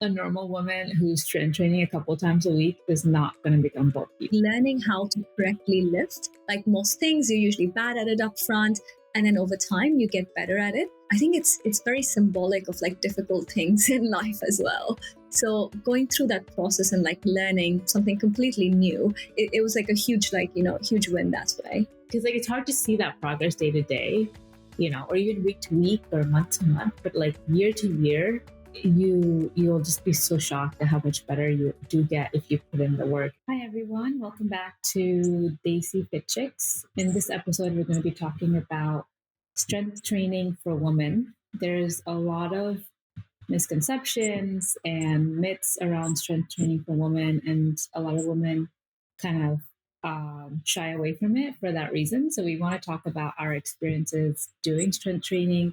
a normal woman who's strength training a couple times a week is not going to become bulky. Learning how to correctly lift, like most things, you're usually bad at it up front, and then over time you get better at it. I think it's very symbolic of like difficult things in life as well. So going through that process and like learning something completely new, it was like a huge huge win that way. Because like it's hard to see that progress day to day, or even week to week or month to month, but like year to year, you'll just be so shocked at how much better you do get if you put in the work. Hi everyone, welcome back to Daisy Fit Chicks. In this episode, we're going to be talking about strength training for women. There's a lot of misconceptions and myths around strength training for women, and a lot of women kind of shy away from it for that reason. So we want to talk about our experiences doing strength training,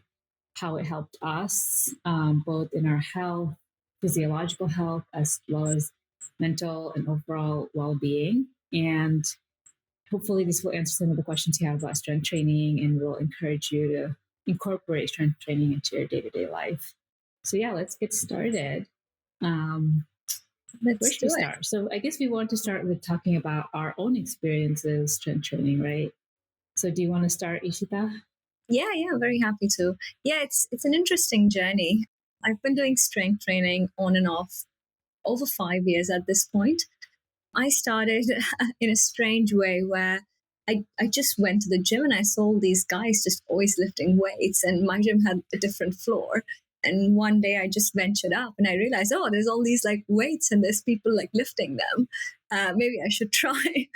how it helped us, both in our health, physiological health, as well as mental and overall well-being. And hopefully this will answer some of the questions you have about strength training and will encourage you to incorporate strength training into your day-to-day life. So yeah, let's get started. Where should we start? So I guess we want to start with talking about our own experiences strength training, right? So do you want to start, Eeshita? Yeah, very happy to. Yeah, it's an interesting journey. I've been doing strength training on and off over 5 years at this point. I started in a strange way where I just went to the gym and I saw all these guys just always lifting weights, and my gym had a different floor. And one day I just ventured up and I realized, oh, there's all these like weights and there's people like lifting them. Maybe I should try.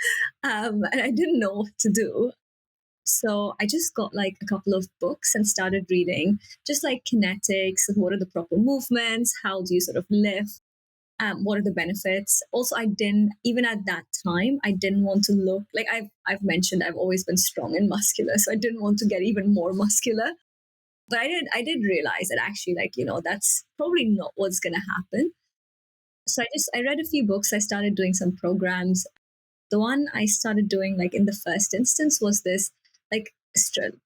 And I didn't know what to do. So I just got like a couple of books and started reading just like kinetics, what are the proper movements, how do you sort of lift, what are the benefits. Also, I didn't, even at that time, I didn't want to look like I've mentioned I've always been strong and muscular, so I didn't want to get even more muscular. But I did realize that actually, that's probably not what's going to happen. So I read a few books. I started doing some programs. The one I started doing like in the first instance was this like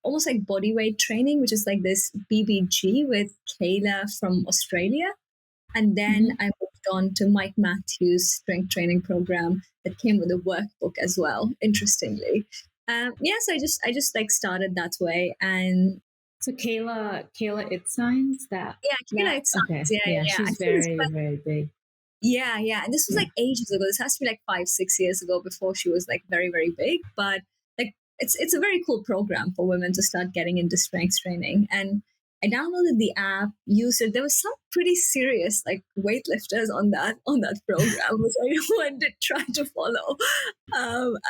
almost like body weight training, which is like this BBG with Kayla from Australia. And then I moved on to Mike Matthews' strength training program that came with a workbook as well, interestingly. So I just like started that way. And so Kayla Itzines, that Kayla Itzines, okay, yeah. She's very big. Yeah. And this was like ages ago. This has to be like 5-6 years ago before she was like very, very big. But like it's a very cool program for women to start getting into strength training. And I downloaded the app, used it. There was some pretty serious like weightlifters on that program, which I wanted to try to follow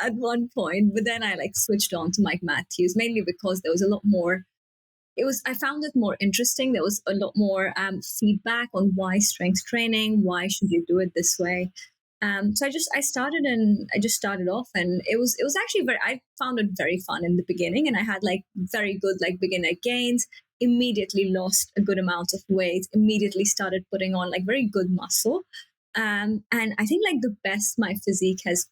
at one point. But then I like switched on to Mike Matthews, mainly because there was a lot more. I found it more interesting. There was a lot more feedback on why strength training, why should you do it this way. So I just started off, and it was actually I found it very fun in the beginning, and I had like very good like beginner gains. Immediately lost a good amount of weight. Immediately started putting on like very good muscle. And I think like the best my physique has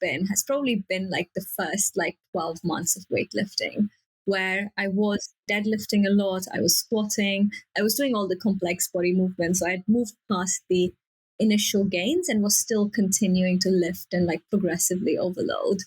probably been like the first like 12 months of weightlifting, where I was deadlifting a lot, I was squatting, I was doing all the complex body movements. So I had moved past the initial gains and was still continuing to lift and like progressively overload.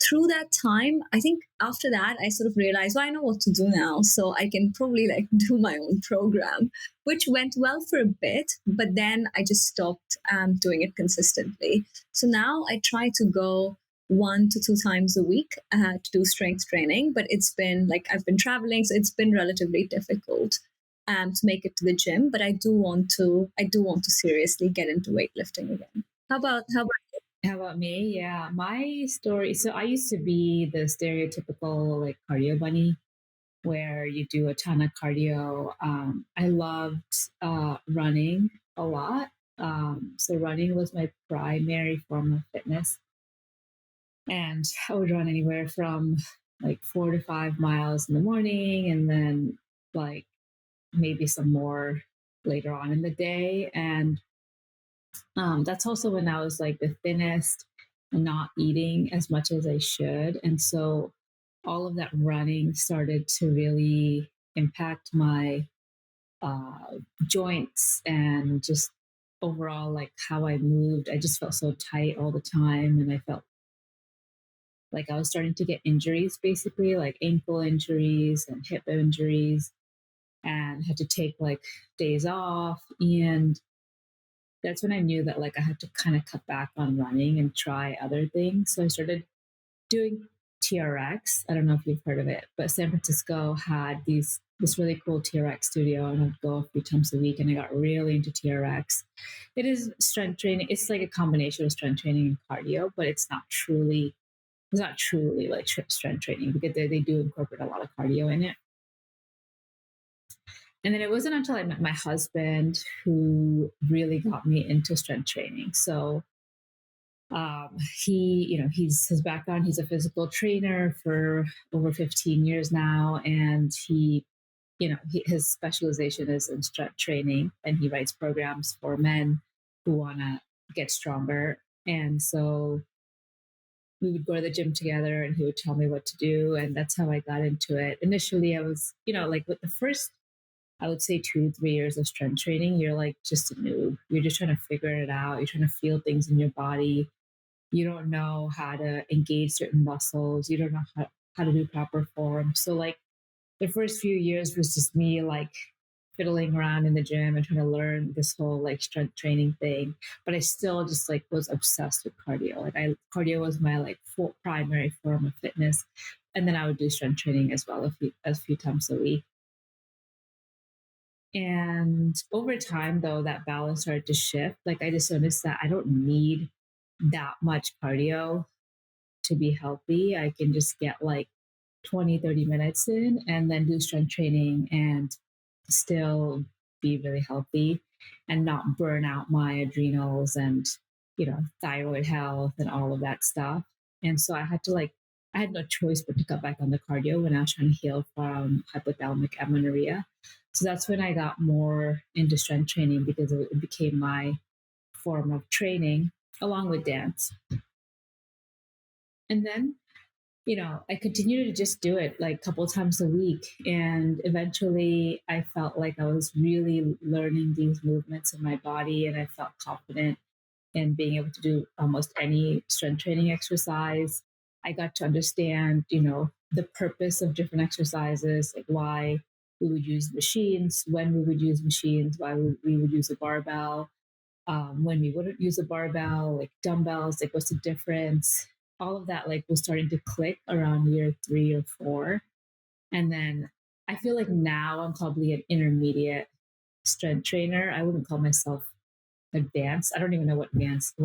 Through that time, I think after that, I sort of realized, well, I know what to do now. So I can probably like do my own program, which went well for a bit, but then I just stopped doing it consistently. So now I try to go 1 to 2 times a week to do strength training, but it's been like I've been traveling, so it's been relatively difficult to make it to the gym. But I do want to seriously get into weightlifting again. How about you? How about me? Yeah, my story. So I used to be the stereotypical like cardio bunny, where you do a ton of cardio. I loved running a lot. So running was my primary form of fitness. And I would run anywhere from like 4 to 5 miles in the morning, and then like maybe some more later on in the day. And that's also when I was like the thinnest and not eating as much as I should. And so all of that running started to really impact my joints and just overall, like how I moved, I just felt so tight all the time. And I felt like I was starting to get injuries, basically, like ankle injuries and hip injuries, and had to take like days off. And that's when I knew that like I had to kind of cut back on running and try other things. So I started doing TRX. I don't know if you've heard of it, but San Francisco had this really cool TRX studio, and I'd go a few times a week, and I got really into TRX. It is strength training. It's like a combination of strength training and cardio, but it's not truly like strength training because they do incorporate a lot of cardio in it. And then it wasn't until I met my husband who really got me into strength training. So his background, he's a physical trainer for over 15 years now. And his specialization is in strength training, and he writes programs for men who want to get stronger. And so we would go to the gym together, and he would tell me what to do. And that's how I got into it. Initially, I was, like with the first, I would say 2 to 3 years of strength training, you're like just a noob. You're just trying to figure it out. You're trying to feel things in your body. You don't know how to engage certain muscles. You don't know how to do proper form. So like the first few years was just me like fiddling around in the gym and trying to learn this whole like strength training thing. But I still just like was obsessed with cardio. Cardio was my like primary form of fitness. And then I would do strength training as well a few times a week. And over time, though, that balance started to shift. Like I just noticed that I don't need that much cardio to be healthy. I can just get like 20, 30 minutes in and then do strength training and still be really healthy and not burn out my adrenals and, thyroid health and all of that stuff. And so I had no choice but to cut back on the cardio when I was trying to heal from hypothalamic amenorrhea. So that's when I got more into strength training because it became my form of training along with dance. And then, I continued to just do it like a couple of times a week. And eventually I felt like I was really learning these movements in my body, and I felt confident in being able to do almost any strength training exercise. I got to understand, the purpose of different exercises, like why we would use machines, when we would use machines, why we would use a barbell, when we wouldn't use a barbell, like dumbbells, like what's the difference? All of that like was starting to click around year 3 or 4. And then I feel like now I'm probably an intermediate strength trainer. I wouldn't call myself advanced. I don't even know what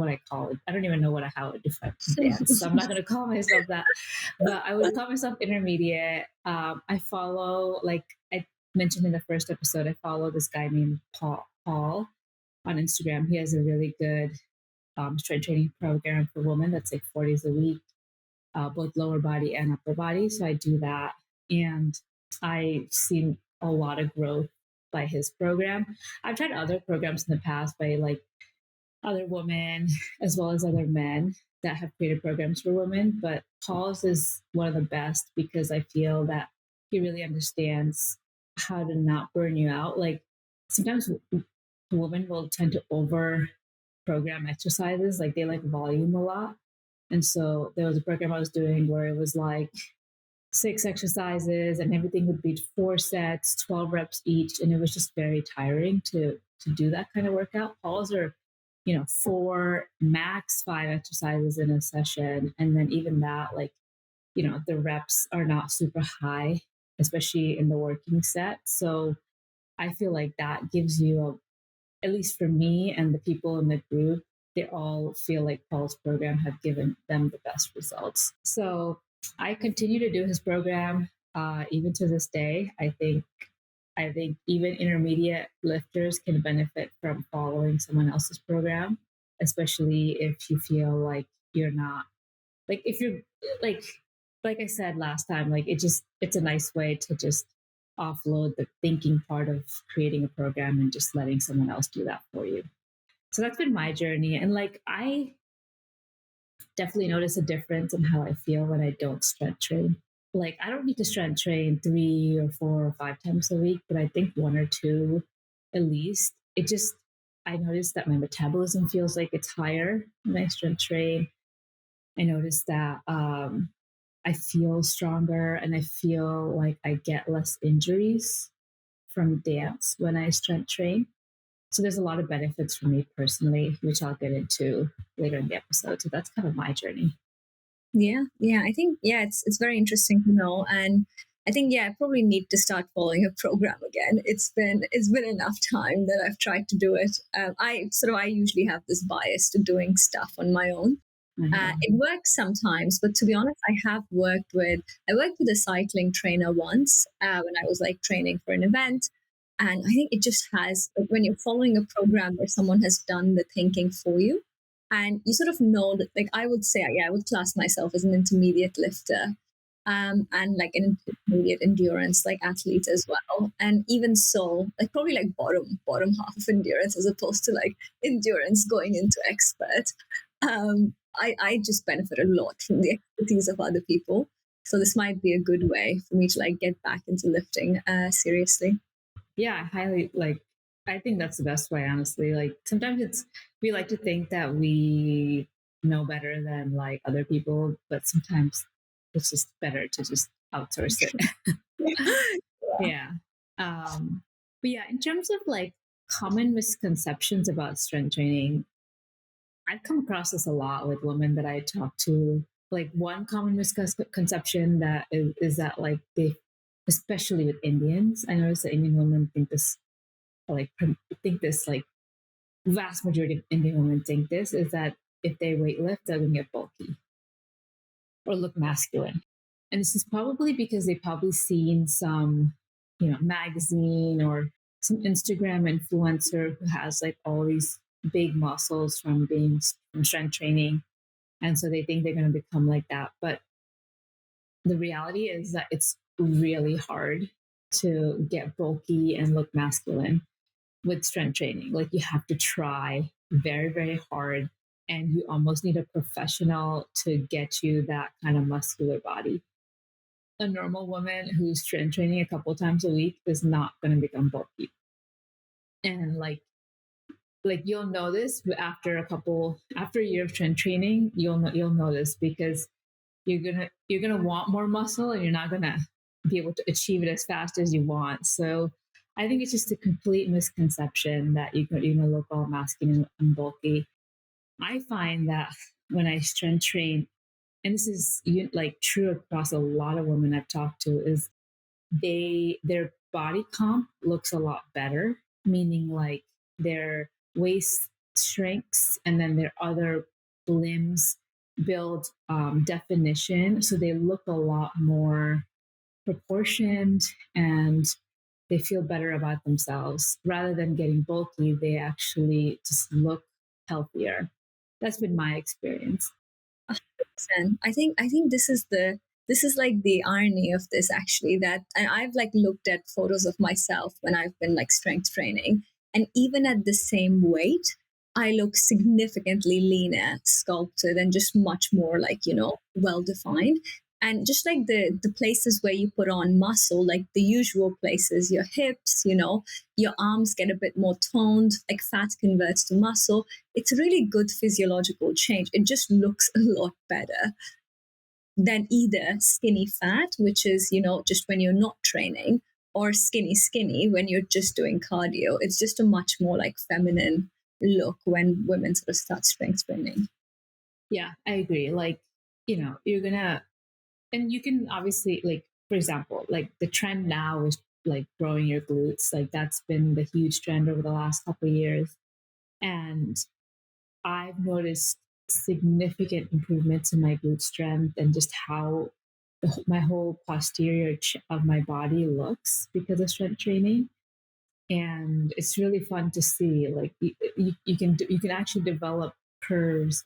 I call it. I don't even know how to define advanced. So I'm not going to call myself that, but I would call myself intermediate. I follow, like I mentioned in the first episode, I follow this guy named Paul on Instagram. He has a really good strength training program for women that's like 4 days a week, both lower body and upper body. So I do that. And I've seen a lot of growth by his program. I've tried other programs in the past by like other women as well as other men that have created programs for women. But Paul's is one of the best because I feel that he really understands how to not burn you out. Like sometimes women will tend to over program exercises, like they like volume a lot. And so there was a program I was doing where it was like 6 exercises and everything would be 4 sets, 12 reps each. And it was just very tiring to do that kind of workout. Paul's are, 4, max 5 exercises in a session. And then even that, like, the reps are not super high, especially in the working set. So I feel like that gives you at least for me and the people in the group, they all feel like Paul's program have given them the best results. So I continue to do his program even to this day. I think even intermediate lifters can benefit from following someone else's program, especially if you feel like you're not like if you're like like I said last time, like it's a nice way to just offload the thinking part of creating a program and just letting someone else do that for you. So that's been my journey. And like I definitely notice a difference in how I feel when I don't strength train. Like I don't need to strength train 3 or 4 or 5 times a week, but I think 1 or 2 at least. It just I noticed that my metabolism feels like it's higher when I strength train. I noticed that I feel stronger and I feel like I get less injuries from dance when I strength train. So there's a lot of benefits for me personally, which I'll get into later in the episode. So that's kind of my journey. Yeah. I think it's very interesting to know, and I think I probably need to start following a program again. It's been enough time that I've tried to do it. I usually have this bias to doing stuff on my own. It works sometimes, but to be honest, I worked with a cycling trainer once when I was like training for an event, and I think it just has like, when you're following a program where someone has done the thinking for you, and you sort of know that. Like I would say, I would class myself as an intermediate lifter, and like an intermediate endurance like athlete as well. And even so, like probably like bottom half of endurance as opposed to like endurance going into expert. I just benefit a lot from the expertise of other people. So this might be a good way for me to like get back into lifting seriously. Yeah, I highly like. I think that's the best way, honestly. Like sometimes we like to think that we know better than like other people, but sometimes it's just better to just outsource it. Yeah. But yeah, in terms of like common misconceptions about strength training, I've come across this a lot with women that I talk to. Like one common misconception that is that like they, especially with Indians, I notice that Indian women like think this like vast majority of Indian women think this is that if they weightlift, they're gonna get bulky or look masculine. And this is probably because they've probably seen some, magazine or some Instagram influencer who has like all these big muscles from being from strength training. And so they think they're going to become like that. But the reality is that it's really hard to get bulky and look masculine with strength training. Like you have to try very, very hard, and you almost need a professional to get you that kind of muscular body. A normal woman who's strength training a couple times a week is not going to become bulky. And like you'll know this after a year of strength training, you'll know this because you're gonna want more muscle and you're not gonna be able to achieve it as fast as you want. So I think it's just a complete misconception that you're gonna look all masculine and bulky. I find that when I strength train, and this is like true across a lot of women I've talked to, is their body comp looks a lot better, meaning like their waist shrinks and then their other limbs build definition, so they look a lot more proportioned and they feel better about themselves. Rather than getting bulky, they actually just look healthier. That's been my experience. And I think this is like the irony of this actually, that and I've like looked at photos of myself when I've been like strength training, and even at the same weight I look significantly leaner, sculpted, and just much more like well defined. And just like the places where you put on muscle, like the usual places, your hips, your arms get a bit more toned, like fat converts to muscle. It's a really good physiological change. It just looks a lot better than either skinny fat, which is, just when you're not training, or skinny skinny when you're just doing cardio. It's just a much more like feminine look when women sort of start strength training. Yeah, I agree. Like, you're gonna, and you can obviously, like, for example, like the trend now is like growing your glutes. Like that's been the huge trend over the last couple of years. And I've noticed significant improvements in my glute strength and just how my whole posterior of my body looks because of strength training. And it's really fun to see. Like you can actually develop curves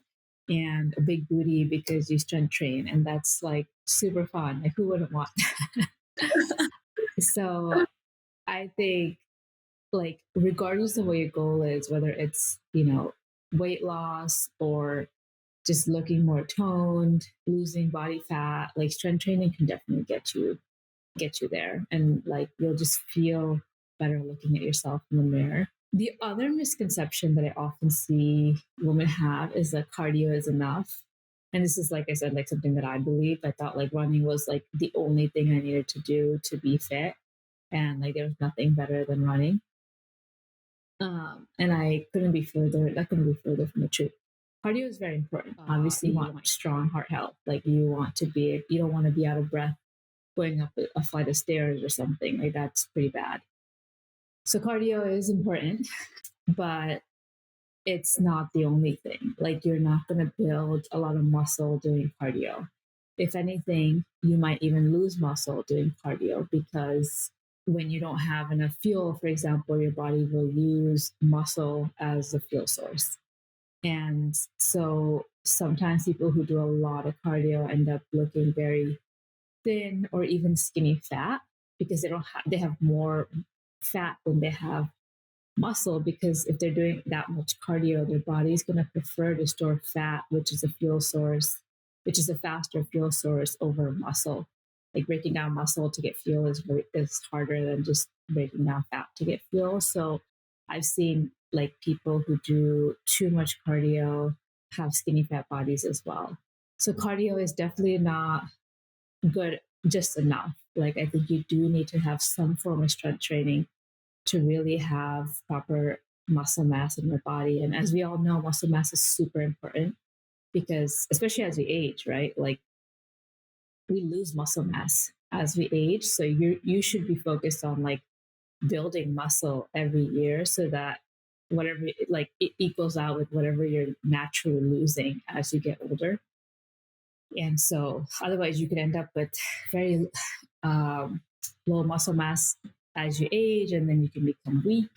and a big booty because you strength train, and that's like super fun. Like who wouldn't want that? So I think like regardless of what your goal is, whether it's weight loss or just looking more toned, losing body fat, like strength training can definitely get you there, and like you'll just feel better looking at yourself in the mirror. The other misconception that I often see women have is that cardio is enough. And this is, like I said, like something that I believe. I thought like running was like the only thing I needed to do to be fit. And like there was nothing better than running. And I couldn't be further, that couldn't be further from the truth. Cardio is very important. Obviously, you want strong heart health. Like you want to be, you don't want to be out of breath going up a flight of stairs or something. Like that's pretty bad. So cardio is important, but it's not the only thing. Like you're not going to build a lot of muscle doing cardio. If anything, you might even lose muscle doing cardio because when you don't have enough fuel, for example, your body will use muscle as the fuel source. And so sometimes people who do a lot of cardio end up looking very thin or even skinny fat because they have more fat than they have muscle, because if they're doing that much cardio, their body's going to prefer to store fat, which is a fuel source, which is a faster fuel source over muscle. Like breaking down muscle to get fuel is harder than just breaking down fat to get fuel. So I've seen like people who do too much cardio have skinny fat bodies as well. So cardio is definitely not good just enough. Like I think you do need to have some form of strength training to really have proper muscle mass in your body. And as we all know, muscle mass is super important because, especially as we age, right? Like we lose muscle mass as we age. So you should be focused on like building muscle every year so that whatever, like it equals out with whatever you're naturally losing as you get older. And so otherwise you could end up with very low muscle mass as you age, and then you can become weak.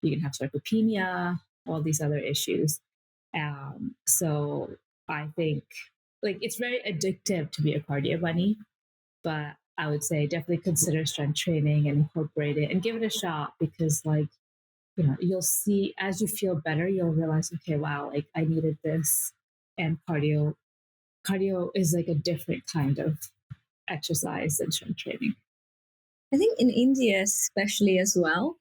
You can have sarcopenia, all these other issues. So I think like it's very addictive to be a cardio bunny, but I would say definitely consider strength training and incorporate it and give it a shot because like, you know, you'll see as you feel better, you'll realize, okay, wow, like I needed this. And cardio is like a different kind of exercise than strength training. I think in India, especially as well,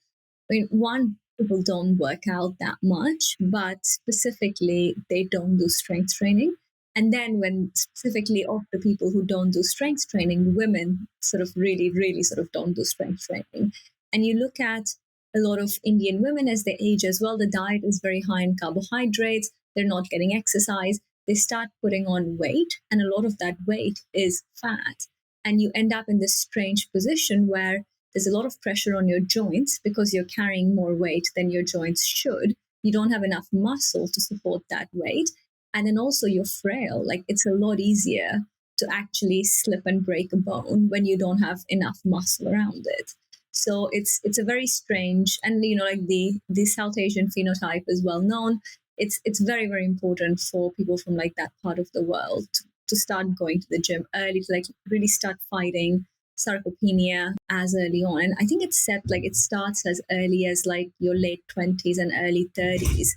I mean, one, people don't work out that much, but specifically, they don't do strength training. And then, when specifically of the people who don't do strength training, women sort of really, really sort of don't do strength training. And you look at a lot of Indian women as they age as well, the diet is very high in carbohydrates, they're not getting exercise, they start putting on weight, and a lot of that weight is fat. And you end up in this strange position where there's a lot of pressure on your joints because you're carrying more weight than your joints should. You don't have enough muscle to support that weight. And then also you're frail. Like it's a lot easier to actually slip and break a bone when you don't have enough muscle around it. So it's a very strange, and you know, like the South Asian phenotype is well known. It's very, very important for people from like that part of the world to start going to the gym early, to like really start fighting sarcopenia as early on. And I think it's set like it starts as early as like your late 20s and early 30s,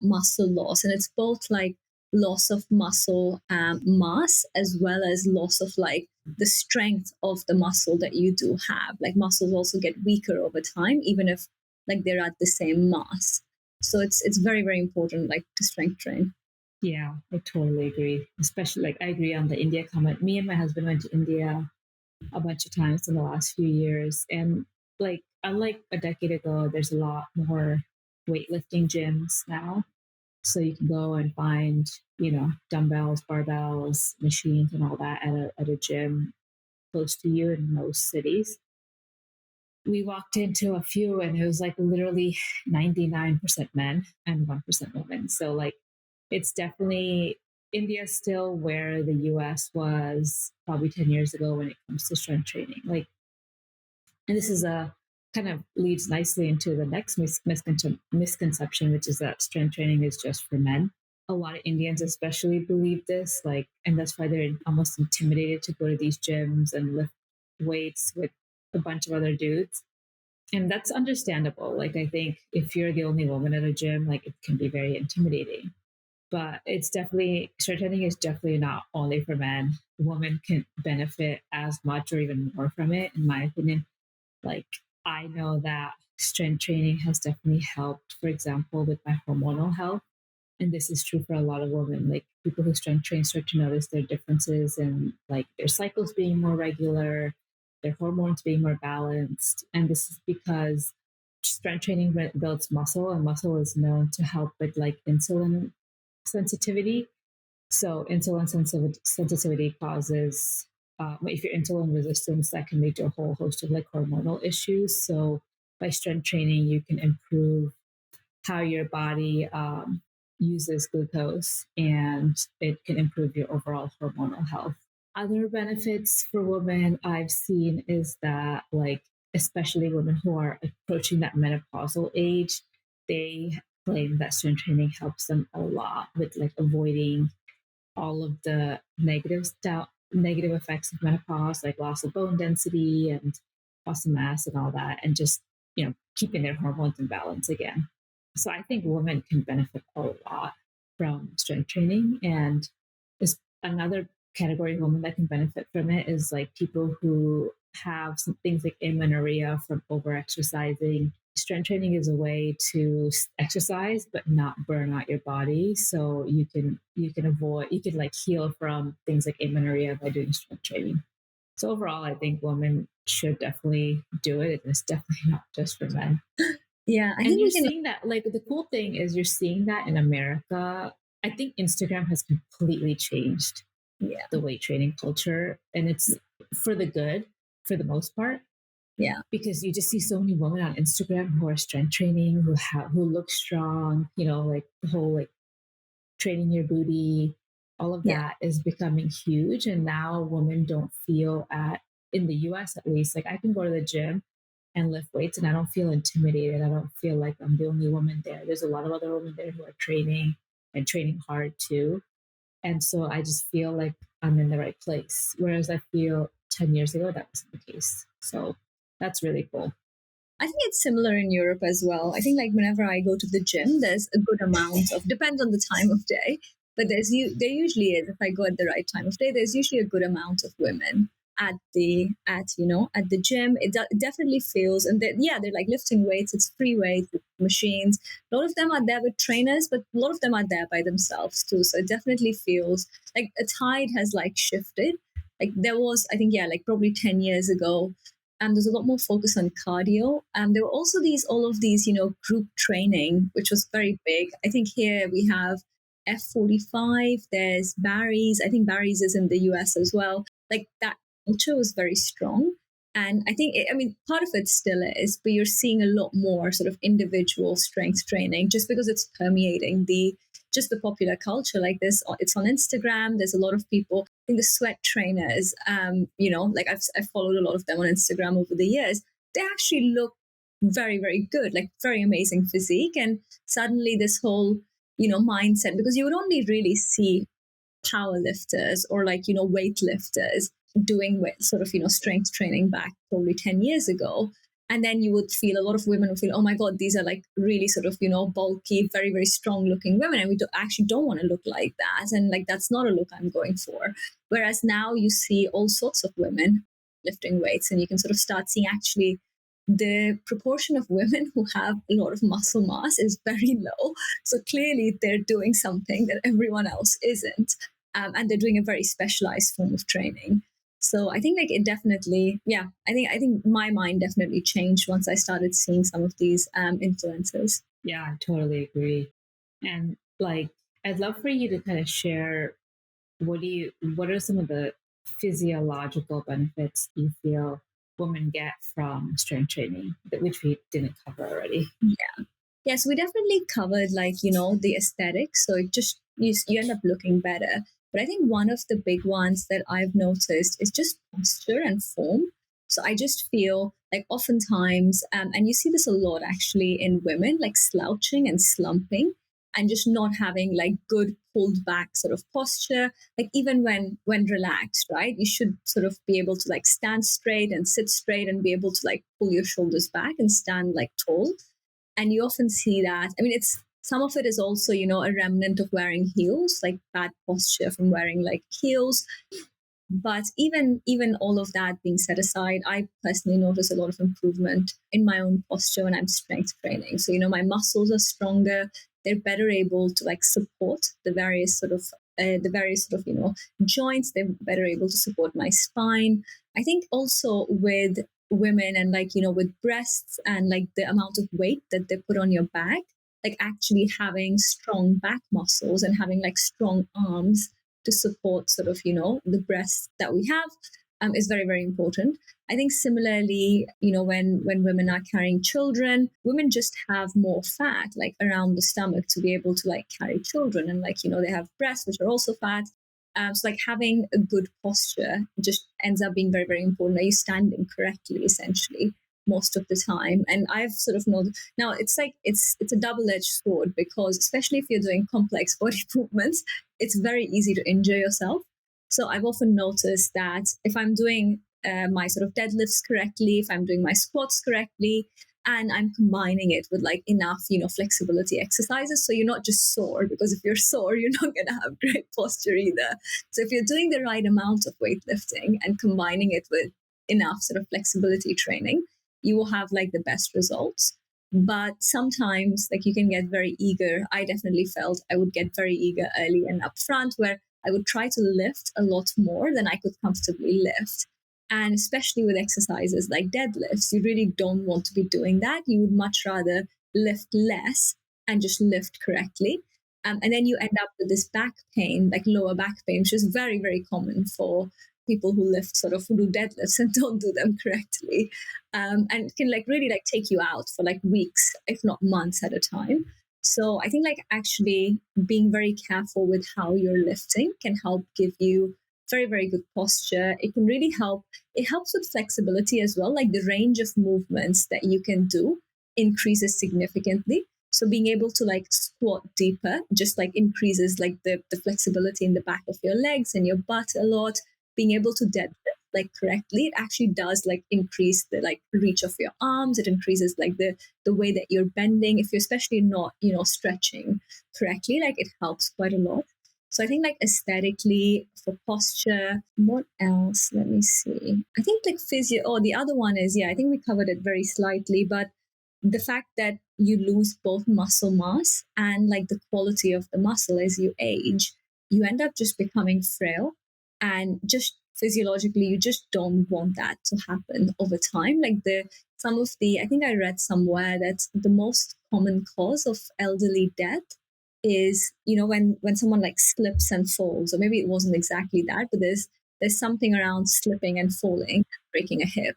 muscle loss. And it's both like loss of muscle mass as well as loss of like the strength of the muscle that you do have. Like muscles also get weaker over time, even if like they're at the same mass. So it's very, very important like to strength train. Yeah, I totally agree. Especially like I agree on the India comment. Me and my husband went to India a bunch of times in the last few years. And like unlike a decade ago, there's a lot more weightlifting gyms now. So you can go and find, you know, dumbbells, barbells, machines and all that at a gym close to you in most cities. We walked into a few and it was like literally 99% men and 1% women. So like it's definitely India still where the US was probably 10 years ago when it comes to strength training. Like, and this is a kind of leads nicely into the next misconception, which is that strength training is just for men. A lot of Indians especially believe this, like, and that's why they're almost intimidated to go to these gyms and lift weights with a bunch of other dudes. And that's understandable. Like, I think if you're the only woman at a gym, like, it can be very intimidating. But it's definitely, strength training is definitely not only for men. Women can benefit as much or even more from it, in my opinion. Like, I know that strength training has definitely helped, for example, with my hormonal health. And this is true for a lot of women. Like people who strength train start to notice their differences in like their cycles being more regular, their hormones being more balanced. And this is because strength training builds muscle, and muscle is known to help with like insulin sensitivity. So insulin sensitivity causes, if you're insulin resistance, that can lead to a whole host of like hormonal issues. So by strength training, you can improve how your body uses glucose, and it can improve your overall hormonal health. Other benefits for women I've seen is that, like, especially women who are approaching that menopausal age, they claim that strength training helps them a lot with like avoiding all of the negative effects of menopause, like loss of bone density and muscle mass and all that, and just keeping their hormones in balance again. So I think women can benefit a lot from strength training, and is another category of women that can benefit from it is like people who have some things like amenorrhea from over exercising. Strength training is a way to exercise but not burn out your body, so you can like heal from things like amenorrhea by doing strength training. So overall, I think women should definitely do it. It's definitely not just for men. Yeah, I And think you're we can. seeing that, like, the cool thing is you're seeing that in America. I think Instagram has completely changed Yeah, the weight training culture, and it's for the good for the most part, yeah, because you just see so many women on Instagram who are strength training, who look strong, like the whole like training your booty, all of yeah. that is becoming huge. And now women don't feel in the US at least, like I can go to the gym and lift weights and I don't feel intimidated. I don't feel like I'm the only woman there. There's a lot of other women there who are training and training hard too. And so I just feel like I'm in the right place. Whereas I feel 10 years ago, that wasn't the case. So that's really cool. I think it's similar in Europe as well. I think like whenever I go to the gym, there's a good amount of depends on the time of day, but there usually is if I go at the right time of day, there's usually a good amount of women at the gym. It definitely feels and they're like lifting weights. It's free weights, it's machines. A lot of them are there with trainers, but a lot of them are there by themselves too. So it definitely feels like a tide has like shifted. Like there was, I think, yeah, like probably 10 years ago, there's a lot more focus on cardio. There were also all of these, group training, which was very big. I think here we have F45. There's Barry's. I think Barry's is in the US as well. Like that culture was very strong. And I think, part of it still is, but you're seeing a lot more sort of individual strength training just because it's permeating the popular culture like this. It's on Instagram. There's a lot of people. I think the sweat trainers, like I've followed a lot of them on Instagram over the years. They actually look very, very good, like very amazing physique. And suddenly this whole, mindset, because you would only really see power lifters or like, weightlifters doing sort of, strength training back probably 10 years ago. And then you would feel a lot of women would feel, oh my God, these are like really sort of, bulky, very, very strong looking women. And we actually don't want to look like that. And like, that's not a look I'm going for. Whereas now you see all sorts of women lifting weights and you can sort of start seeing actually the proportion of women who have a lot of muscle mass is very low. So clearly they're doing something that everyone else isn't. And they're doing a very specialized form of training. So I think like it definitely, yeah, I think my mind definitely changed once I started seeing some of these influences. Yeah, I totally agree. And like, I'd love for you to kind of share what are some of the physiological benefits you feel women get from strength training which we didn't cover already? Yes, we definitely covered like, the aesthetics. So it just, you end up looking better. But I think one of the big ones that I've noticed is just posture and form. So I just feel like oftentimes, and you see this a lot actually in women, like slouching and slumping and just not having like good pulled back sort of posture. Like even when relaxed, right? You should sort of be able to like stand straight and sit straight and be able to like pull your shoulders back and stand like tall. And you often see that. I mean, it's some of it is also, a remnant of wearing heels, like bad posture from wearing like heels. But even all of that being set aside, I personally notice a lot of improvement in my own posture when I'm strength training. So, my muscles are stronger. They're better able to like support the various sort of joints. They're better able to support my spine. I think also with women and like with breasts and like the amount of weight that they put on your back, like actually having strong back muscles and having like strong arms to support sort of the breasts that we have, is very very important. I think similarly, when women are carrying children, women just have more fat like around the stomach to be able to like carry children, and like they have breasts which are also fat. So like having a good posture just ends up being very very important. Are you standing correctly essentially most of the time? And I've sort of known now it's like it's a double-edged sword, because especially if you're doing complex body movements, it's very easy to injure yourself. So I've often noticed that if I'm doing my sort of deadlifts correctly, if I'm doing my squats correctly, and I'm combining it with like enough, flexibility exercises. So you're not just sore, because if you're sore, you're not going to have great posture either. So if you're doing the right amount of weightlifting and combining it with enough sort of flexibility training, you will have like the best results. But sometimes like you can get very eager. I definitely felt I would get very eager early and upfront, where I would try to lift a lot more than I could comfortably lift. And especially with exercises like deadlifts, you really don't want to be doing that. You would much rather lift less and just lift correctly. And then you end up with this back pain, like lower back pain, which is very, very common for people who lift sort of who do deadlifts and don't do them correctly. And it can like really like take you out for like weeks, if not months at a time. So I think like actually being very careful with how you're lifting can help give you very, very good posture. It can really help. It helps with flexibility as well. Like the range of movements that you can do increases significantly. So being able to like squat deeper just like increases like the flexibility in the back of your legs and your butt a lot. Being able to deadlift like correctly, it actually does like increase the like reach of your arms. It increases like the way that you're bending. If you're especially not stretching correctly, like it helps quite a lot. So I think like aesthetically for posture, what else? Let me see. I think like physio. Oh, the other one is, yeah, I think we covered it very slightly, but the fact that you lose both muscle mass and like the quality of the muscle as you age, you end up just becoming frail, and just physiologically you just don't want that to happen over time. Like I think I read somewhere that the most common cause of elderly death is when someone like slips and falls, or maybe it wasn't exactly that, but there's something around slipping and falling, breaking a hip.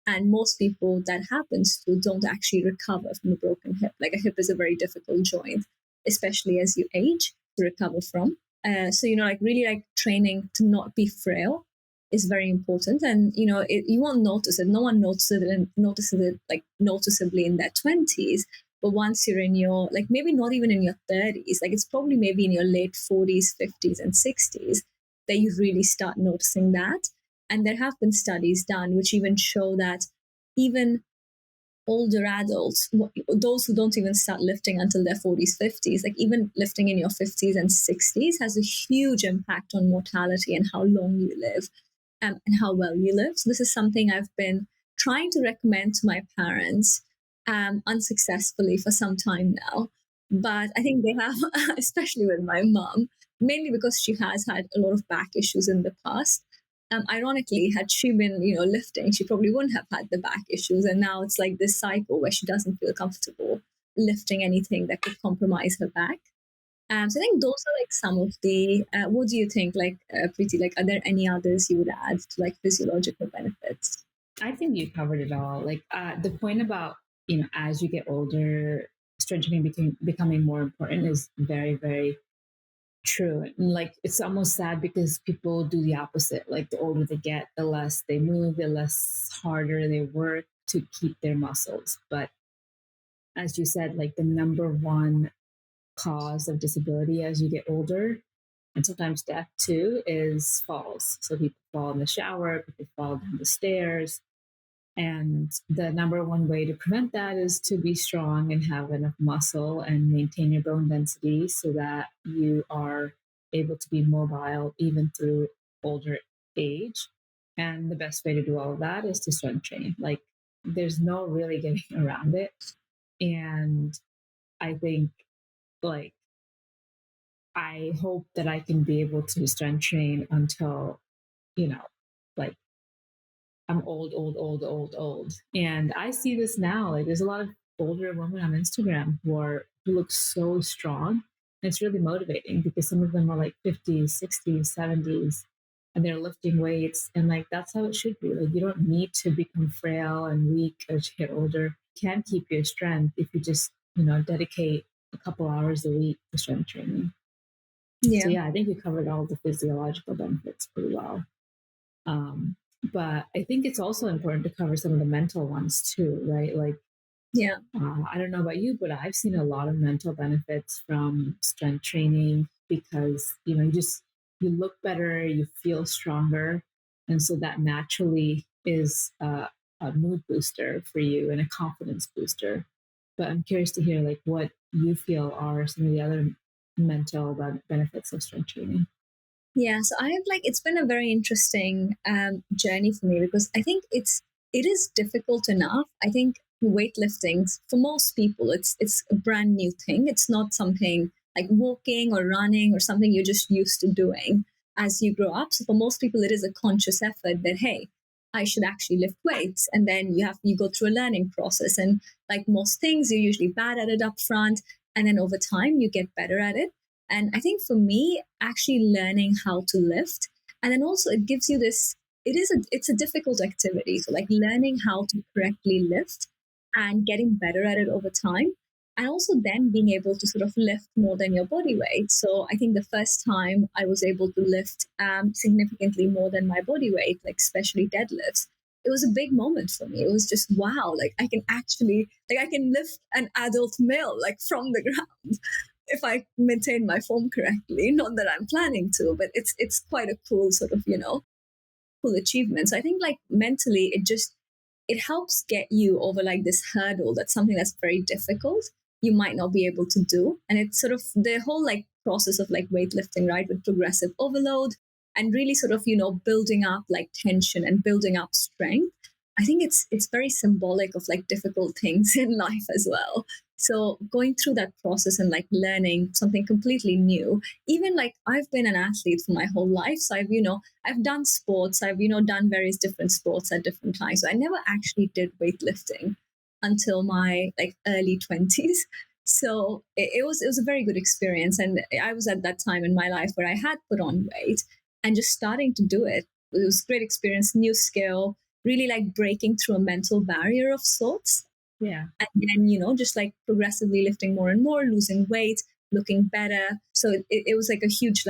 And most people that happens to don't actually recover from a broken hip. Like a hip is a very difficult joint, especially as you age, to recover from. So like really like training to not be frail is very important. And you won't notice it. No one notices it like noticeably in their 20s. But once you're in your like maybe not even in your 30s, like it's probably maybe in your late 40s, 50s, and 60s that you really start noticing that. And there have been studies done which even show that even older adults, those who don't even start lifting until their 40s, 50s, like even lifting in your 50s and 60s has a huge impact on mortality and how long you live, and how well you live. So this is something I've been trying to recommend to my parents, unsuccessfully for some time now. But I think they have, especially with my mom, mainly because she has had a lot of back issues in the past. Ironically, had she been, lifting, she probably wouldn't have had the back issues. And now it's like this cycle where she doesn't feel comfortable lifting anything that could compromise her back. So I think those are like some of the. What do you think, like Preeti? Like, are there any others you would add to like physiological benefits? I think you covered it all. Like the point about as you get older, stretching becoming more important is very very true. And like it's almost sad because people do the opposite. Like the older they get, the less they move, the less harder they work to keep their muscles. But as you said, like the number one cause of disability as you get older, and sometimes death too, is falls. So people fall in the shower, people fall down the stairs. And the number one way to prevent that is to be strong and have enough muscle and maintain your bone density so that you are able to be mobile even through older age. And the best way to do all of that is to strength train. Like, there's no really getting around it. And I think, like, I hope that I can be able to strength train until, you know, like I'm old, old, old, old, old. And I see this now. Like, there's a lot of older women on Instagram who look so strong. And it's really motivating because some of them are like 50s, 60s, 70s, and they're lifting weights. And like, that's how it should be. Like, you don't need to become frail and weak as you get older. You can keep your strength if you just, dedicate a couple hours a week to strength training. So Yeah. yeah, I think you covered all the physiological benefits pretty well. But I think it's also important to cover some of the mental ones too, right? Like, Yeah. I don't know about you, but I've seen a lot of mental benefits from strength training because, you look better, you feel stronger. And so that naturally is a mood booster for you and a confidence booster. But I'm curious to hear like what you feel are some of the other mental benefits of strength training. Yeah, so I have it's been a very interesting journey for me because I think it is difficult enough. I think weightlifting for most people it's a brand new thing. It's not something like walking or running or something you're just used to doing as you grow up. So for most people, it is a conscious effort that hey, I should actually lift weights, and then you go through a learning process. And like most things, you're usually bad at it up front, and then over time you get better at it. And I think for me, actually learning how to lift, and then also it gives you this, it's a difficult activity. So like learning how to correctly lift and getting better at it over time. And also then being able to sort of lift more than your body weight. So I think the first time I was able to lift significantly more than my body weight, like especially deadlifts, it was a big moment for me. It was just wow, like I can actually I can lift an adult male like from the ground if I maintain my form correctly. Not that I'm planning to, but it's quite a cool sort of cool achievement. So I think like mentally, it helps get you over like this hurdle. That's something that's very difficult. You might not be able to do, and it's sort of the whole like process of like weightlifting, right, with progressive overload and really sort of building up like tension and building up strength. I think it's very symbolic of like difficult things in life as well. So going through that process and like learning something completely new, even like I've been an athlete for my whole life. So I've done sports, I've done various different sports at different times. So I never actually did weightlifting until my like early 20s. So it was a very good experience. And I was at that time in my life where I had put on weight and just starting to do it. It was a great experience, new skill, really like breaking through a mental barrier of sorts. Yeah. And then, just like progressively lifting more and more, losing weight, looking better. So it was like a huge,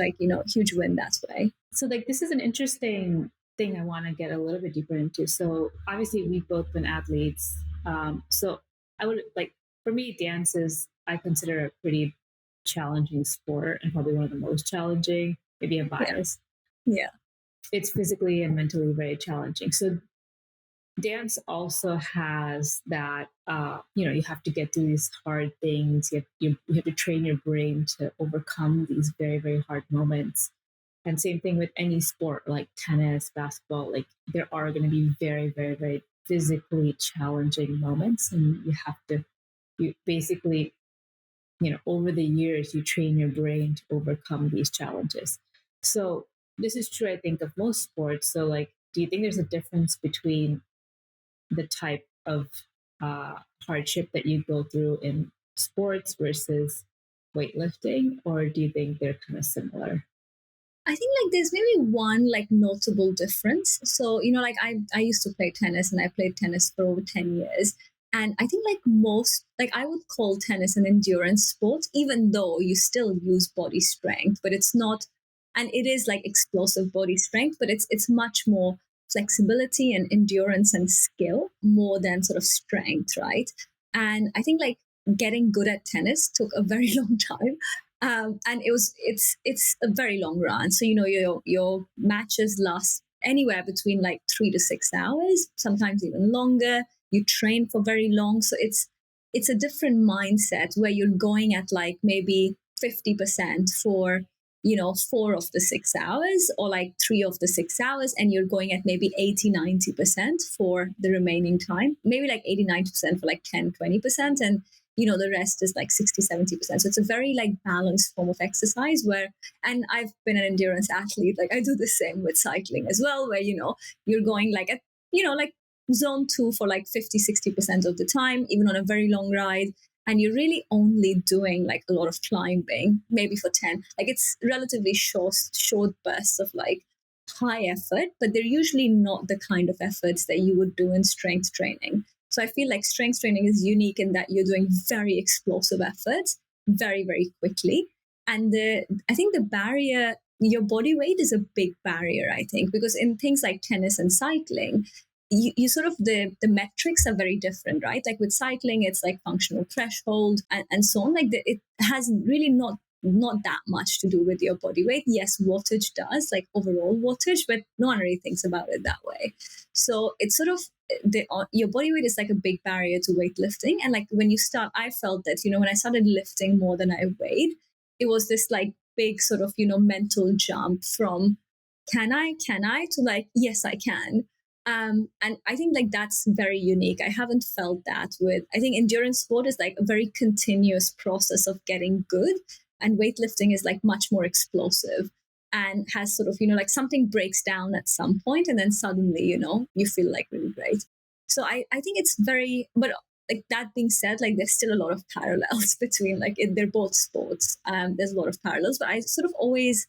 huge win that way. So like this is an interesting thing I want to get a little bit deeper into. So obviously we've both been athletes. So I would like, for me, dance is, I consider a pretty challenging sport and probably one of the most challenging. Maybe I'm biased. Yeah. It's physically and mentally very challenging. So dance also has that, you have to get through these hard things. You have to train your brain to overcome these very, very hard moments. And same thing with any sport like tennis, basketball, like there are going to be very, very, very physically challenging moments. And you basically, over the years, you train your brain to overcome these challenges. So this is true, I think, of most sports. So like, do you think there's a difference between the type of hardship that you go through in sports versus weightlifting, or do you think they're kind of similar? I think like there's maybe one like notable difference. So, like I used to play tennis and I played tennis for over 10 years. And I think like most, like I would call tennis an endurance sport, even though you still use body strength, but it's not, and it is like explosive body strength, but it's much more flexibility and endurance and skill more than sort of strength, right? And I think like getting good at tennis took a very long time. And it's a very long run. So your matches last anywhere between like 3 to 6 hours, sometimes even longer. You train for very long, so it's a different mindset where you're going at like maybe 50% for 4 of the 6 hours or like 3 of the 6 hours, and you're going at maybe 80-90% for the remaining time, maybe like 80-90% for like 10-20%, and the rest is like 60-70%. So it's a very like balanced form of exercise where, and I've been an endurance athlete, like I do the same with cycling as well, where you're going like at like zone 2 for like 50-60% of the time, even on a very long ride, and you're really only doing like a lot of climbing, maybe for 10. Like it's relatively short bursts of like high effort, but they're usually not the kind of efforts that you would do in strength training. So I feel like strength training is unique in that you're doing very explosive efforts very, very quickly. And I think the barrier, your body weight is a big barrier, I think, because in things like tennis and cycling, you sort of the metrics are very different, right? Like with cycling, it's like functional threshold and so on. Like it has really not that much to do with your body weight. Yes, wattage does, like overall wattage, but no one really thinks about it that way. So it's sort of your body weight is like a big barrier to weightlifting. And like when you start, I felt that when I started lifting more than I weighed, it was this like big sort of mental jump from can I to like yes I can. And I think like that's very unique. I haven't felt that with, I think endurance sport is like a very continuous process of getting good, and weightlifting is like much more explosive and has sort of, like something breaks down at some point and then suddenly, you feel like really great. So I think it's very, but like that being said, like there's still a lot of parallels between like they're both sports. There's a lot of parallels, but I sort of always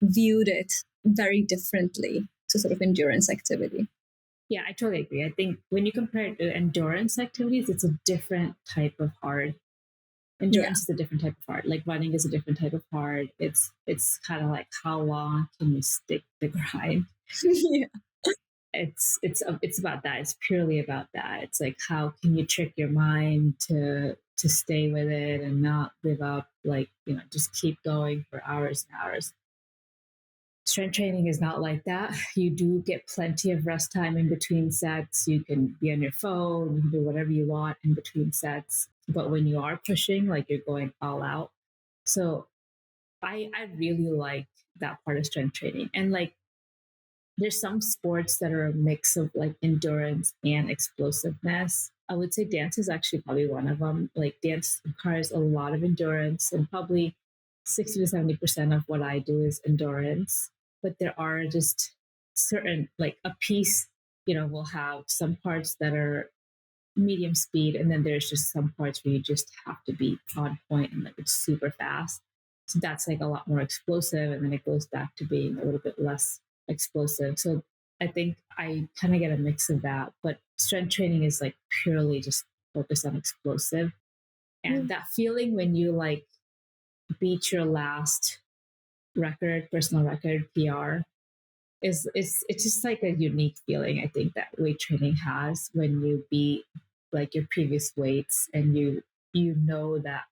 viewed it very differently to sort of endurance activity. Yeah, I totally agree. I think when you compare it to endurance activities, it's a different type of hard. Yeah. Endurance is a different type of hard. Like running is a different type of hard. It's kind of like how long can you stick the grind? Yeah. It's about that. It's purely about that. It's like how can you trick your mind to stay with it and not give up? Like just keep going for hours and hours. Strength training is not like that. You do get plenty of rest time in between sets. You can be on your phone, you can do whatever you want in between sets. But when you are pushing, like you're going all out. So I really like that part of strength training. And like there's some sports that are a mix of like endurance and explosiveness. I would say dance is actually probably one of them. Like dance requires a lot of endurance, and probably 60 to 70% of what I do is endurance. But there are just certain, like a piece, will have some parts that are medium speed, and then there's just some parts where you just have to be on point and like it's super fast. So that's like a lot more explosive, and then it goes back to being a little bit less explosive. So I think I kind of get a mix of that, but strength training is like purely just focused on explosive. And that feeling when you like beat your last record, personal record, PR, is it's just like a unique feeling. I think that weight training has when you beat like your previous weights, and you know that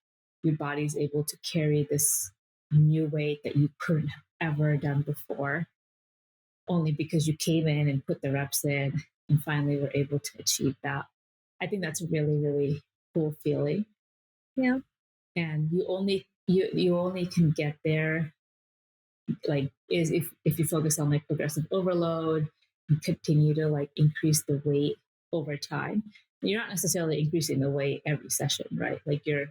your body's able to carry this new weight that you couldn't have ever done before, only because you came in and put the reps in and finally were able to achieve that. I think that's a really, really cool feeling. Yeah. And you only can get there like is if you focus on like progressive overload and continue to like increase the weight over time. You're not necessarily increasing the weight every session, right? Like you're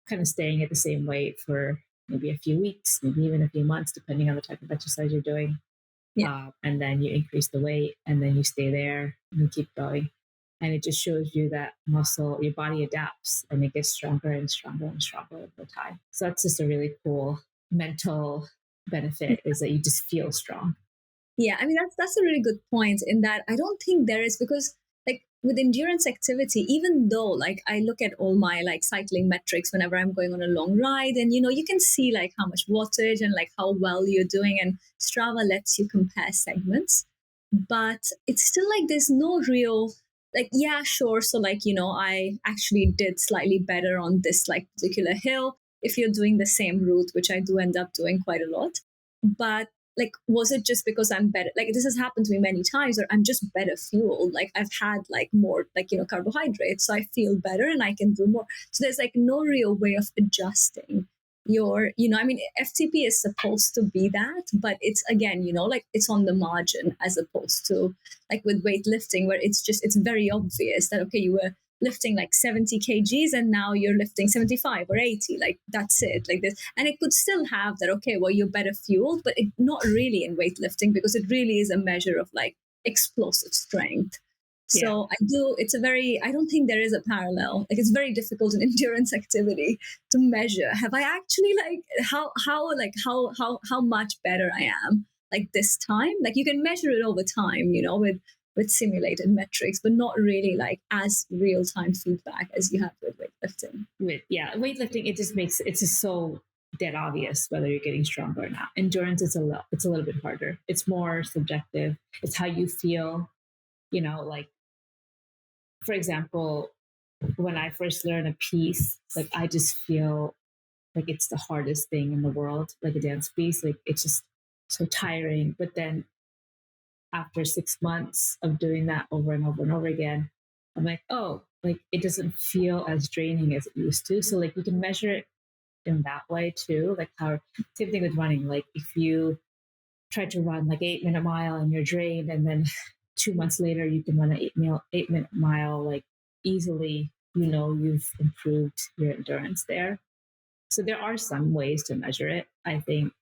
kind of staying at the same weight for maybe a few weeks, maybe even a few months, depending on the type of exercise you're doing. Yeah. And then you increase the weight, and then you stay there and you keep going. And it just shows you that muscle, your body adapts and it gets stronger and stronger and stronger over time. So that's just a really cool mental benefit, is that you just feel strong. Yeah, I mean that's a really good point in that I don't think there is, because like with endurance activity, even though like I look at all my like cycling metrics whenever I'm going on a long ride, and you can see like how much wattage and like how well you're doing, and Strava lets you compare segments, but it's still like there's no real like, yeah, sure, so like I actually did slightly better on this like particular hill if you're doing the same route, which I do end up doing quite a lot. But like, was it just because I'm better? Like, this has happened to me many times, or I'm just better fueled. Like, I've had like more like carbohydrates, so I feel better and I can do more. So there's like no real way of adjusting your, I mean, FTP is supposed to be that, but it's again, like it's on the margin, as opposed to like with weightlifting, where it's very obvious that, okay, you were lifting like 70 kgs and now you're lifting 75 or 80, like that's it, like this. And it could still have that, okay, well, you're better fueled, but not really in weightlifting, because it really is a measure of like explosive strength. Yeah. So I don't think there is a parallel. Like, it's very difficult in endurance activity to measure. Have I actually like how much better I am like this time? Like, you can measure it over time, with simulated metrics, but not really like as real time feedback as you have with weightlifting. Weightlifting, it's just so dead obvious whether you're getting stronger or not. Endurance is it's a little bit harder. It's more subjective. It's how you feel, like, for example, when I first learn a piece, like I just feel like it's the hardest thing in the world, like a dance piece. Like it's just so tiring. But then after 6 months of doing that over and over and over again, I'm like, oh, like it doesn't feel as draining as it used to. So like you can measure it in that way too. Like how same thing with running. Like if you try to run like 8 minute mile and you're drained, and then 2 months later you can run an 8 minute mile like easily, you've improved your endurance there. So there are some ways to measure it, I think,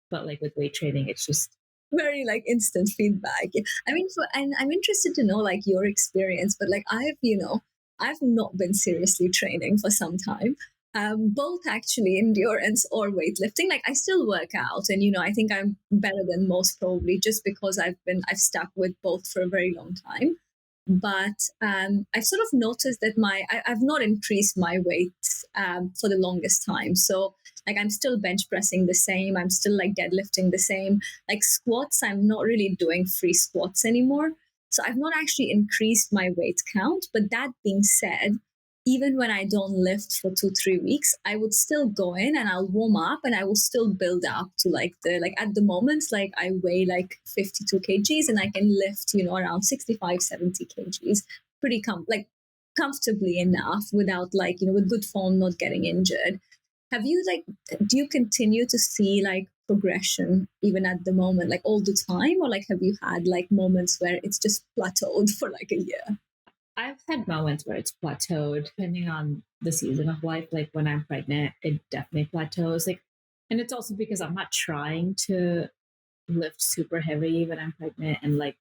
but like with weight training, it's just very like instant feedback. I mean, and I'm interested to know like your experience, but like I've not been seriously training for some time. Both actually endurance or weightlifting. Like I still work out, and I think I'm better than most, probably just because I've stuck with both for a very long time. But I've sort of noticed that I've not increased my weight for the longest time. So like I'm still bench pressing the same. I'm still like deadlifting the same. Like squats, I'm not really doing free squats anymore. So I've not actually increased my weight count. But that being said, even when I don't lift for 2-3 weeks, I would still go in and I'll warm up and I will still build up to like at the moment, like I weigh like 52 kgs and I can lift, around 65, 70 kgs pretty comfortably enough without like, with good form, not getting injured. Have you like, do you continue to see like progression even at the moment, like all the time? Or like, have you had like moments where it's just plateaued for like a year? I've had moments where it's plateaued depending on the season of life. Like when I'm pregnant, it definitely plateaus. Like, and it's also because I'm not trying to lift super heavy when I'm pregnant, and like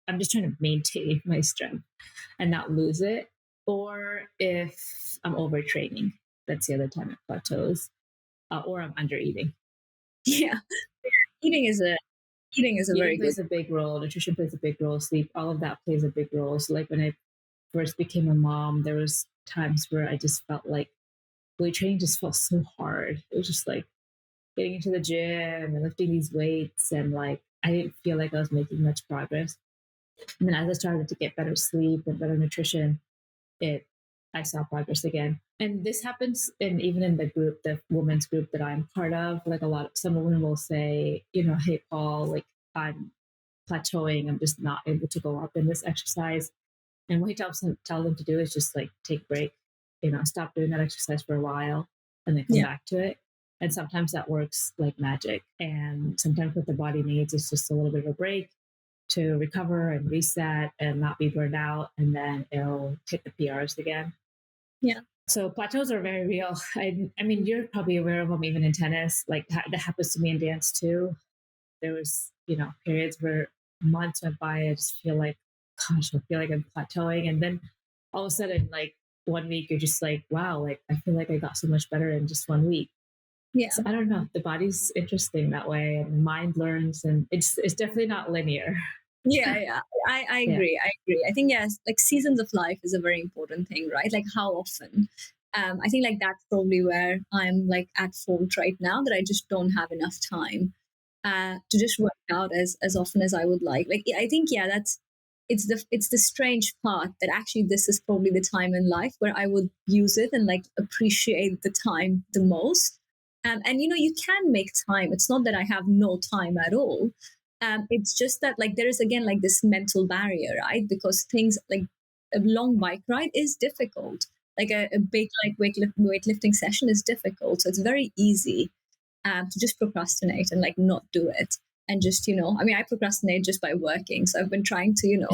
I'm just trying to maintain my strength and not lose it. Or if I'm overtraining, that's the other time it plateaus. Or I'm under eating. Yeah, eating is a very Eating good. plays a big role. Nutrition plays a big role. Sleep, all of that plays a big role. So like when I first became a mom, there was times where I just felt like weight training just felt so hard. It was just like getting into the gym and lifting these weights, and like I didn't feel like I was making much progress. And then as I started to get better sleep and better nutrition, it I saw progress again. And this happens even in the group, the women's group that I'm part of. Like some women will say, hey Paul, like I'm plateauing. I'm just not able to go up in this exercise. And what he tell them to do is just like take a break, stop doing that exercise for a while and then come back to it. And sometimes that works like magic. And sometimes what the body needs is just a little bit of a break to recover and reset and not be burned out. And then it'll hit the PRs again. Yeah. So plateaus are very real. I mean, you're probably aware of them even in tennis. Like that happens to me in dance too. There was, periods where months went by. I just feel like, gosh, I feel like I'm plateauing. And then all of a sudden, like 1 week, you're just like, wow, like I feel like I got so much better in just 1 week. Yeah. So I don't know. The body's interesting that way, and the mind learns, and it's definitely not linear. Yeah. I agree. I agree. I think, yes, like seasons of life is a very important thing, right? Like how often. I think like that's probably where I'm like at fault right now, that I just don't have enough time to just work out as often as I would like. Like I think, yeah, it's the strange part that actually this is probably the time in life where I would use it and like appreciate the time the most. And you can make time. It's not that I have no time at all. It's just that like there is again like this mental barrier, right? Because things like a long bike ride is difficult. Like a big like weightlifting session is difficult. So it's very easy to just procrastinate and like not do it. And just, I mean, I procrastinate just by working. So I've been trying to,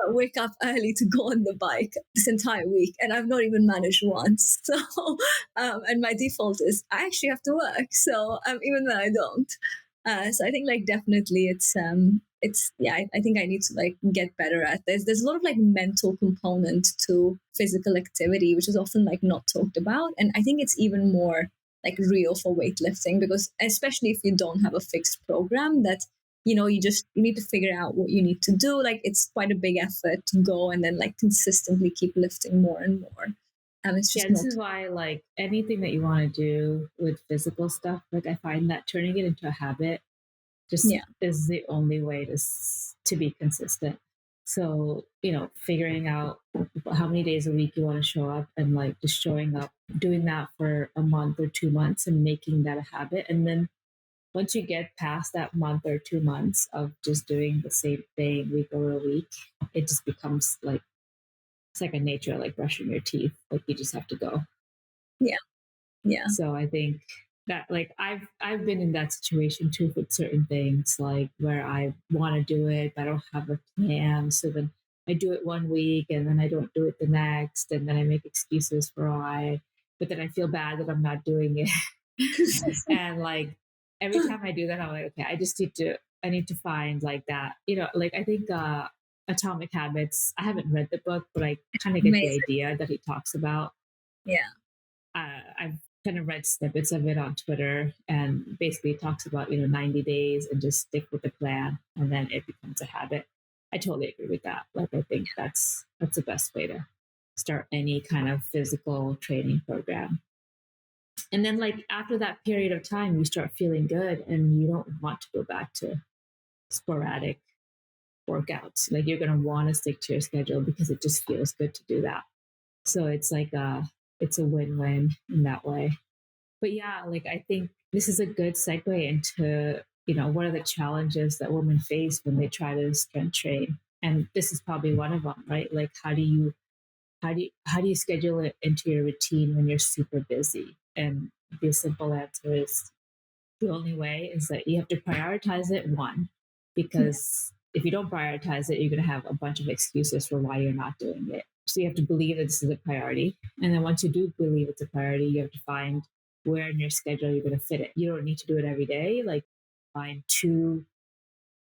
wake up early to go on the bike this entire week, and I've not even managed once. So, and my default is I actually have to work. So, even when I don't. So I think like definitely it's yeah, I think I need to like get better at this. There's a lot of like mental component to physical activity, which is often like not talked about. And I think it's even more like real for weightlifting, because especially if you don't have a fixed program, that you need to figure out what you need to do. Like it's quite a big effort to go and then like consistently keep lifting more and more. It's Yeah, just this not. is why like anything that you want to do with physical stuff, like I find that turning it into a habit just Yeah. is the only way to be consistent. So, figuring out how many days a week you want to show up, and like just showing up, doing that for a month or 2 months and making that a habit. And then once you get past that month or 2 months of just doing the same thing week over week, it just becomes like second nature, like brushing your teeth. Like you just have to go. Yeah. Yeah. So I think that like I've been in that situation too with certain things, like where I want to do it, but I don't have a plan. So then I do it one week and then I don't do it the next, and then I make excuses for why, but then I feel bad that I'm not doing it. And like every time I do that, I'm like, okay, I need to find like that, like I think Atomic Habits, I haven't read the book, but I kind of get the Amazing. idea that he talks about. Yeah. I've kind of read snippets of it on Twitter, and basically it talks about 90 days and just stick with the plan, and then it becomes a habit. I totally agree with that. Like I think that's the best way to start any kind of physical training program. And then like after that period of time, you start feeling good, and you don't want to go back to sporadic workouts. Like you're going to want to stick to your schedule because it just feels good to do that. So it's a win-win in that way. But yeah, like I think this is a good segue into, what are the challenges that women face when they try to strength train? And this is probably one of them, right? Like how do you schedule it into your routine when you're super busy? And the simple answer is the only way is that you have to prioritize it, one, because if you don't prioritize it, you're going to have a bunch of excuses for why you're not doing it. So you have to believe that this is a priority. And then once you do believe it's a priority, you have to find where in your schedule you're going to fit it. You don't need to do it every day. Like find 2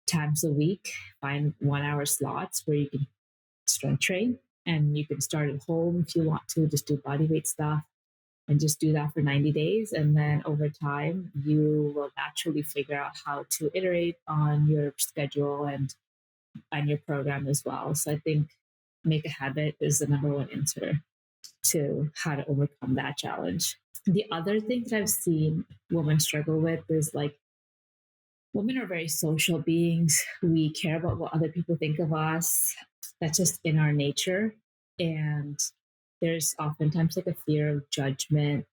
times a week, find 1 hour slots where you can strength train, and you can start at home if you want to, just do body weight stuff and just do that for 90 days. And then over time, you will naturally figure out how to iterate on your schedule and your program as well. So I think make a habit is the number one answer to how to overcome that challenge. The other thing that I've seen women struggle with is like women are very social beings. We care about what other people think of us. That's just in our nature. And there's oftentimes like a fear of judgment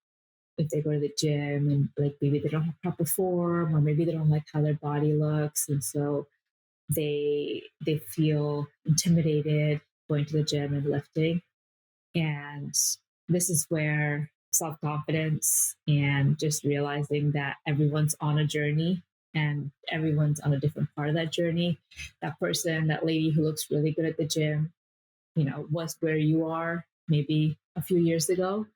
if they go to the gym, and like maybe they don't have proper form, or maybe they don't like how their body looks, and so they feel intimidated going to the gym and lifting. And this is where self-confidence and just realizing that everyone's on a journey and everyone's on a different part of that journey. That person, that lady who looks really good at the gym, was where you are maybe a few years ago.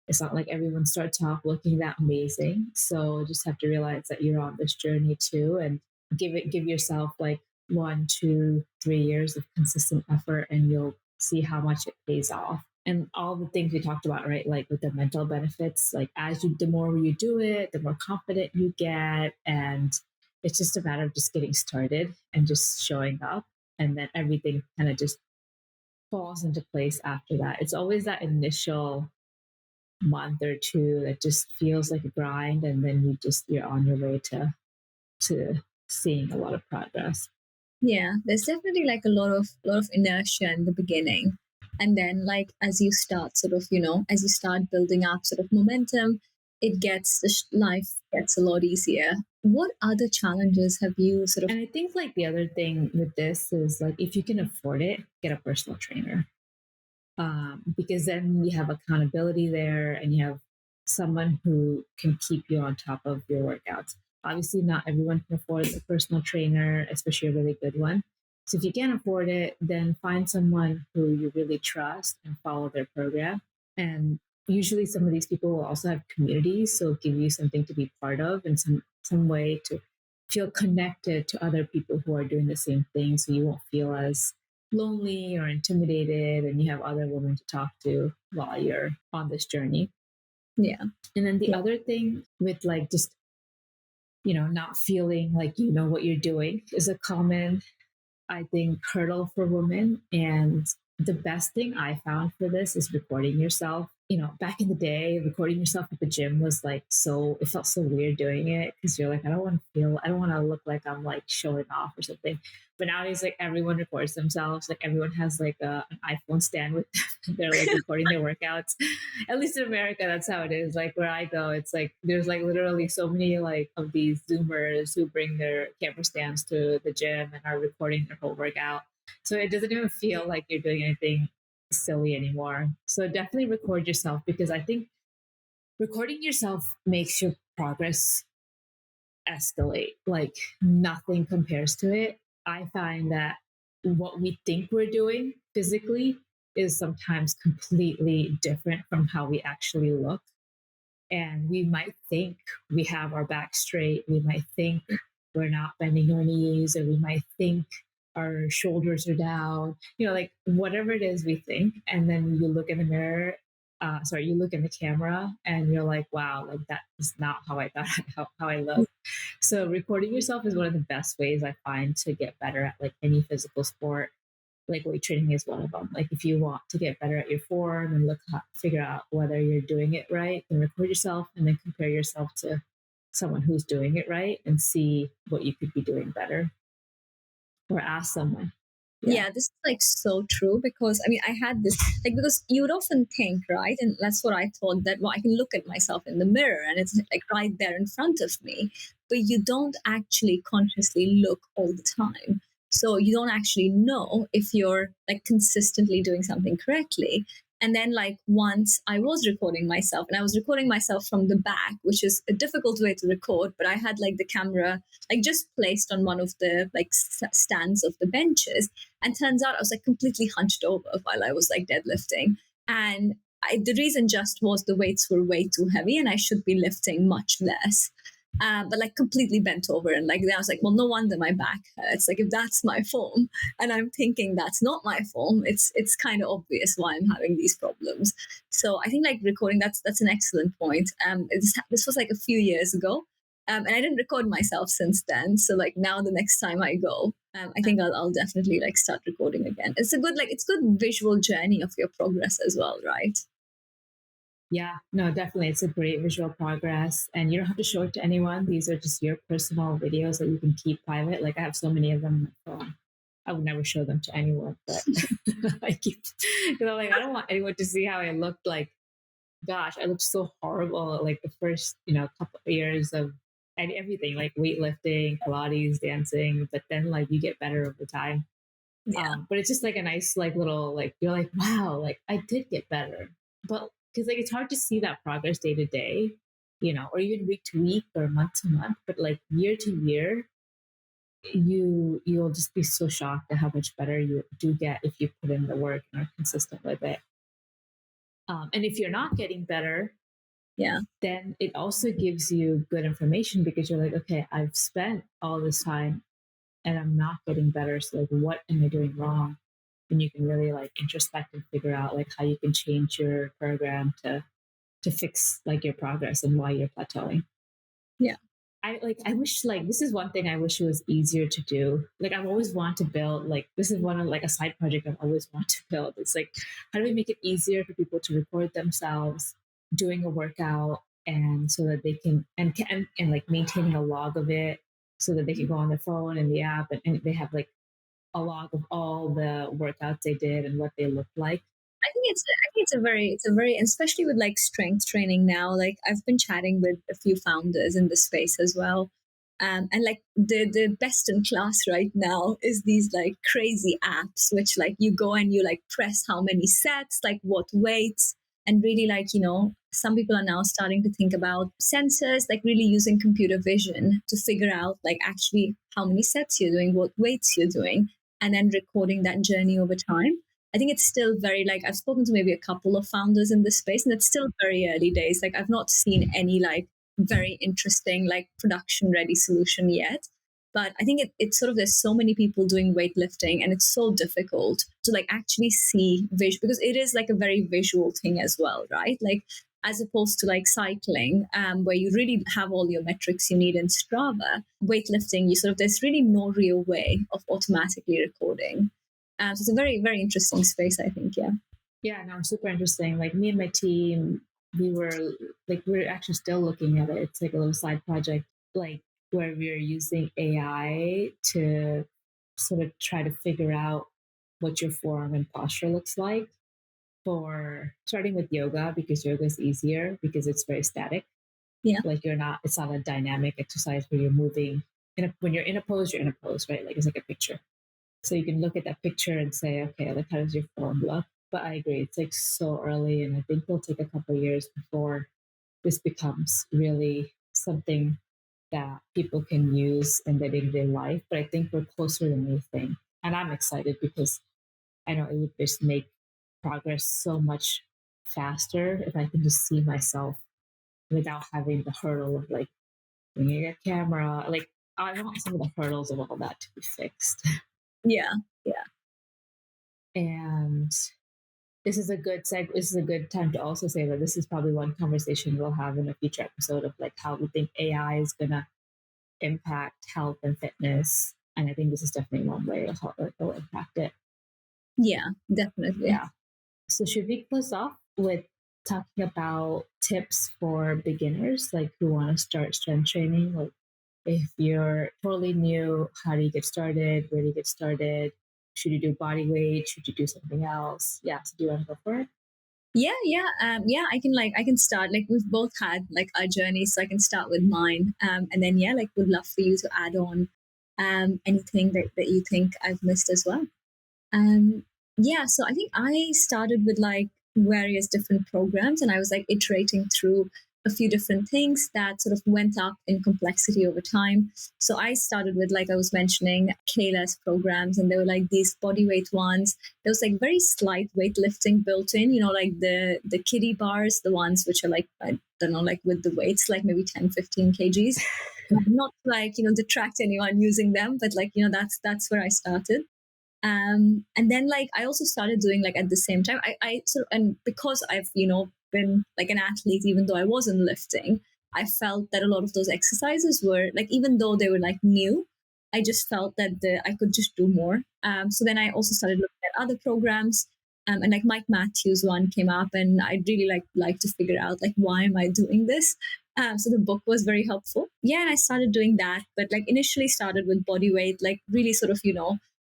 It's not like everyone starts off looking that amazing. So just have to realize that you're on this journey too, and give yourself like 1, 2, 3 years of consistent effort, and you'll see how much it pays off. And all the things we talked about, right? Like with the mental benefits, like the more you do it, the more confident you get. And it's just a matter of just getting started and just showing up. And then everything kind of just falls into place after that. It's always that initial month or two that just feels like a grind, and then you're on your way to seeing a lot of progress. Yeah, there's definitely like a lot of inertia in the beginning. And then like as you start sort of, as you start building up sort of momentum, life gets a lot easier. What other challenges have you sort of? And I think like the other thing with this is like if you can afford it, get a personal trainer, because then you have accountability there, and you have someone who can keep you on top of your workouts. Obviously, not everyone can afford a personal trainer, especially a really good one. So if you can't afford it, then find someone who you really trust and follow their program. And usually some of these people will also have communities, so give you something to be part of and some way to feel connected to other people who are doing the same thing, so you won't feel as lonely or intimidated, and you have other women to talk to while you're on this journey. Yeah. And then the other thing with like just, not feeling like you know what you're doing is a common, I think, hurdle for women. And the best thing I found for this is recording yourself. Back in the day, recording yourself at the gym was like it felt so weird doing it because you're like, I don't want to look like I'm like showing off or something. But nowadays, like everyone records themselves. Like everyone has like an iPhone stand with them. They're like recording their workouts. At least in America, that's how it is. Like where I go, it's like there's like literally so many like of these Zoomers who bring their camera stands to the gym and are recording their whole workout. So it doesn't even feel like you're doing anything silly anymore. So definitely record yourself, because I think recording yourself makes your progress escalate. Like nothing compares to it. I find that what we think we're doing physically is sometimes completely different from how we actually look. And we might think we have our back straight. We might think we're not bending our knees, or we might think our shoulders are down, like whatever it is we think. And then you look in the mirror, you look in the camera and you're like, wow, like that is not how I thought, how I look. So recording yourself is one of the best ways I find to get better at like any physical sport. Like weight training is one of them. Like if you want to get better at your form and figure out whether you're doing it right, then record yourself and then compare yourself to someone who's doing it right and see what you could be doing better, or ask someone. Yeah, this is like so true, because I mean, I had this like, because you would often think, right? And that's what I thought, that, well, I can look at myself in the mirror and it's like right there in front of me, but you don't actually consciously look all the time. So you don't actually know if you're like consistently doing something correctly. And then, like, once I was recording myself, and I was recording myself from the back, which is a difficult way to record, but I had like the camera like just placed on one of the like stands of the benches. And turns out I was like completely hunched over while I was like deadlifting. And the reason just was the weights were way too heavy and I should be lifting much less. But like completely bent over, and like I was like, well, no wonder my back hurts. Like if that's my form, and I'm thinking that's not my form, it's kind of obvious why I'm having these problems. So I think like recording, that's an excellent point. This was like a few years ago, and I didn't record myself since then. So like now the next time I go, I think I'll definitely like start recording again. It's a good visual journey of your progress as well, right? Yeah, no, definitely. It's a great visual progress, and you don't have to show it to anyone. These are just your personal videos that you can keep private. Like I have so many of them on my phone. I would never show them to anyone, but I keep, because I'm like, I don't want anyone to see how I looked. Like, gosh, I looked so horrible. Like the first, couple of years of and everything, like weightlifting, Pilates, dancing. But then, like, you get better over time. Yeah. But it's just like a nice, like little, like you're like, wow, like I did get better. But because like it's hard to see that progress day to day, or even week to week or month to month. But like year to year, you'll just be so shocked at how much better you do get if you put in the work and are consistent with it. And if you're not getting better, Yeah. then it also gives you good information, because you're like, okay, I've spent all this time and I'm not getting better. So like, what am I doing wrong? And you can really like introspect and figure out like how you can change your program to fix like your progress and why you're plateauing. Yeah. I wish, like, this is one thing I wish it was easier to do. Like I've always wanted to build, like, this is one of like a side project I've always wanted to build. It's like, how do we make it easier for people to record themselves doing a workout, and so that they can like maintaining a log of it, so that they can go on their phone and the app, and they have like a log of all the workouts they did and what they looked like. I think it's a very, especially with like strength training now. Like I've been chatting with a few founders in the space as well. And like the best in class right now is these like crazy apps, which like you go and you like press how many sets, like what weights, and really like, some people are now starting to think about sensors, like really using computer vision to figure out like actually how many sets you're doing, what weights you're doing, and then recording that journey over time. I think it's still very like I've spoken to maybe a couple of founders in this space, and it's still very early days. Like I've not seen any like very interesting like production ready solution yet. But I think it's sort of there's so many people doing weightlifting, and it's so difficult to like actually see visual because it is like a very visual thing as well, right? Like as opposed to like cycling, where you really have all your metrics you need in Strava, weightlifting, you sort of there's really no real way of automatically recording. So it's a very, very interesting space, I think. Yeah. Yeah, no, super interesting. Like me and my team, we're actually still looking at it. It's like a little side project, like where we're using AI to sort of try to figure out what your forearm and posture looks like for starting with yoga, because yoga is easier because it's very static. Yeah. Like it's not a dynamic exercise where you're moving. When you're in a pose, you're in a pose, right? Like it's like a picture. So you can look at that picture and say, okay, like how does your form look? But I agree, it's like so early, and I think it'll take a couple of years before this becomes really something that people can use in their day-to-day life. But I think we're closer than we think, and I'm excited because I know it would just make progress so much faster if I can just see myself without having the hurdle of like bringing a camera. Like I want some of the hurdles of all that to be fixed. Yeah. Yeah. And this is a good time to also say that this is probably one conversation we'll have in a future episode of like how we think AI is gonna impact health and fitness. And I think this is definitely one way of how it will impact it. Yeah, definitely. Yeah. So should we close off with talking about tips for beginners, like who want to start strength training? Like if you're totally new, how do you get started? Where do you get started? Should you do body weight? Should you do something else? Yeah. So do you want to go for it? Yeah. I can start. Like we've both had like our journeys, so I can start with mine. And then yeah, like would love for you to add on anything that you think I've missed as well. Um, yeah, so I think I started with like various different programs, and I was like iterating through a few different things that sort of went up in complexity over time. So I started with, like I was mentioning, Kayla's programs, and they were like these body weight ones. There was like very slight weightlifting built in, like the kiddie bars, the ones which are like, I don't know, like with the weights, like maybe 10, 15 kgs. Not like, detract anyone using them, but like, that's where I started. And then like I also started doing like at the same time I sort of, and because I've been like an athlete even though I wasn't lifting, I felt that a lot of those exercises were like, even though they were like new, I just felt that I could just do more. So then I also started looking at other programs, and like Mike Matthews one came up, and I really like to figure out like why am I doing this. So the book was very helpful. Yeah, and I started doing that, but like initially started with body weight, like really sort of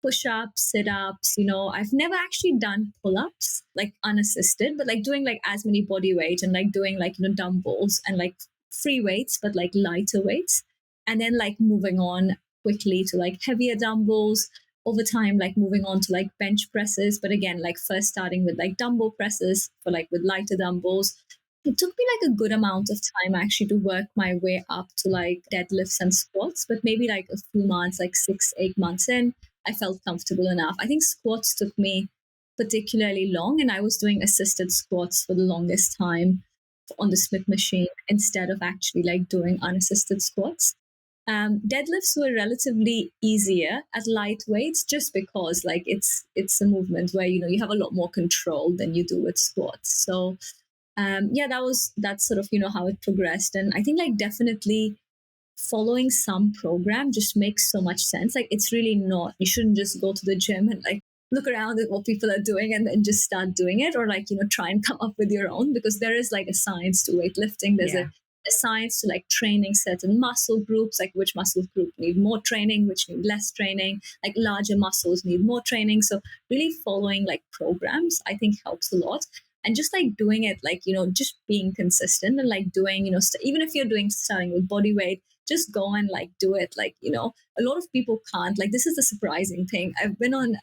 push ups, sit ups. I've never actually done pull ups, like unassisted, but like doing like as many body weight and like doing like, dumbbells and like free weights, but like lighter weights. And then like moving on quickly to like heavier dumbbells over time, like moving on to like bench presses. But again, like first starting with like dumbbell presses for like with lighter dumbbells. It took me like a good amount of time actually to work my way up to like deadlifts and squats, but maybe like a few months, like 6, 8 months in, I felt comfortable enough. I think squats took me particularly long, and I was doing assisted squats for the longest time on the Smith machine instead of actually like doing unassisted squats. Deadlifts were relatively easier at light weights just because like it's a movement where you have a lot more control than you do with squats. So yeah, that's sort of how it progressed, and I think like definitely following some program just makes so much sense. Like it's really not, you shouldn't just go to the gym and like look around at what people are doing and then just start doing it, or like try and come up with your own, because there is like a science to weightlifting. There's a science to like training certain muscle groups, like which muscle group need more training, which need less training, like larger muscles need more training. So really following like programs I think helps a lot, and just like doing it like just being consistent and like doing even if you're doing starting with body weight, just go and like do it. Like a lot of people can't. Like this is the surprising thing. I've been on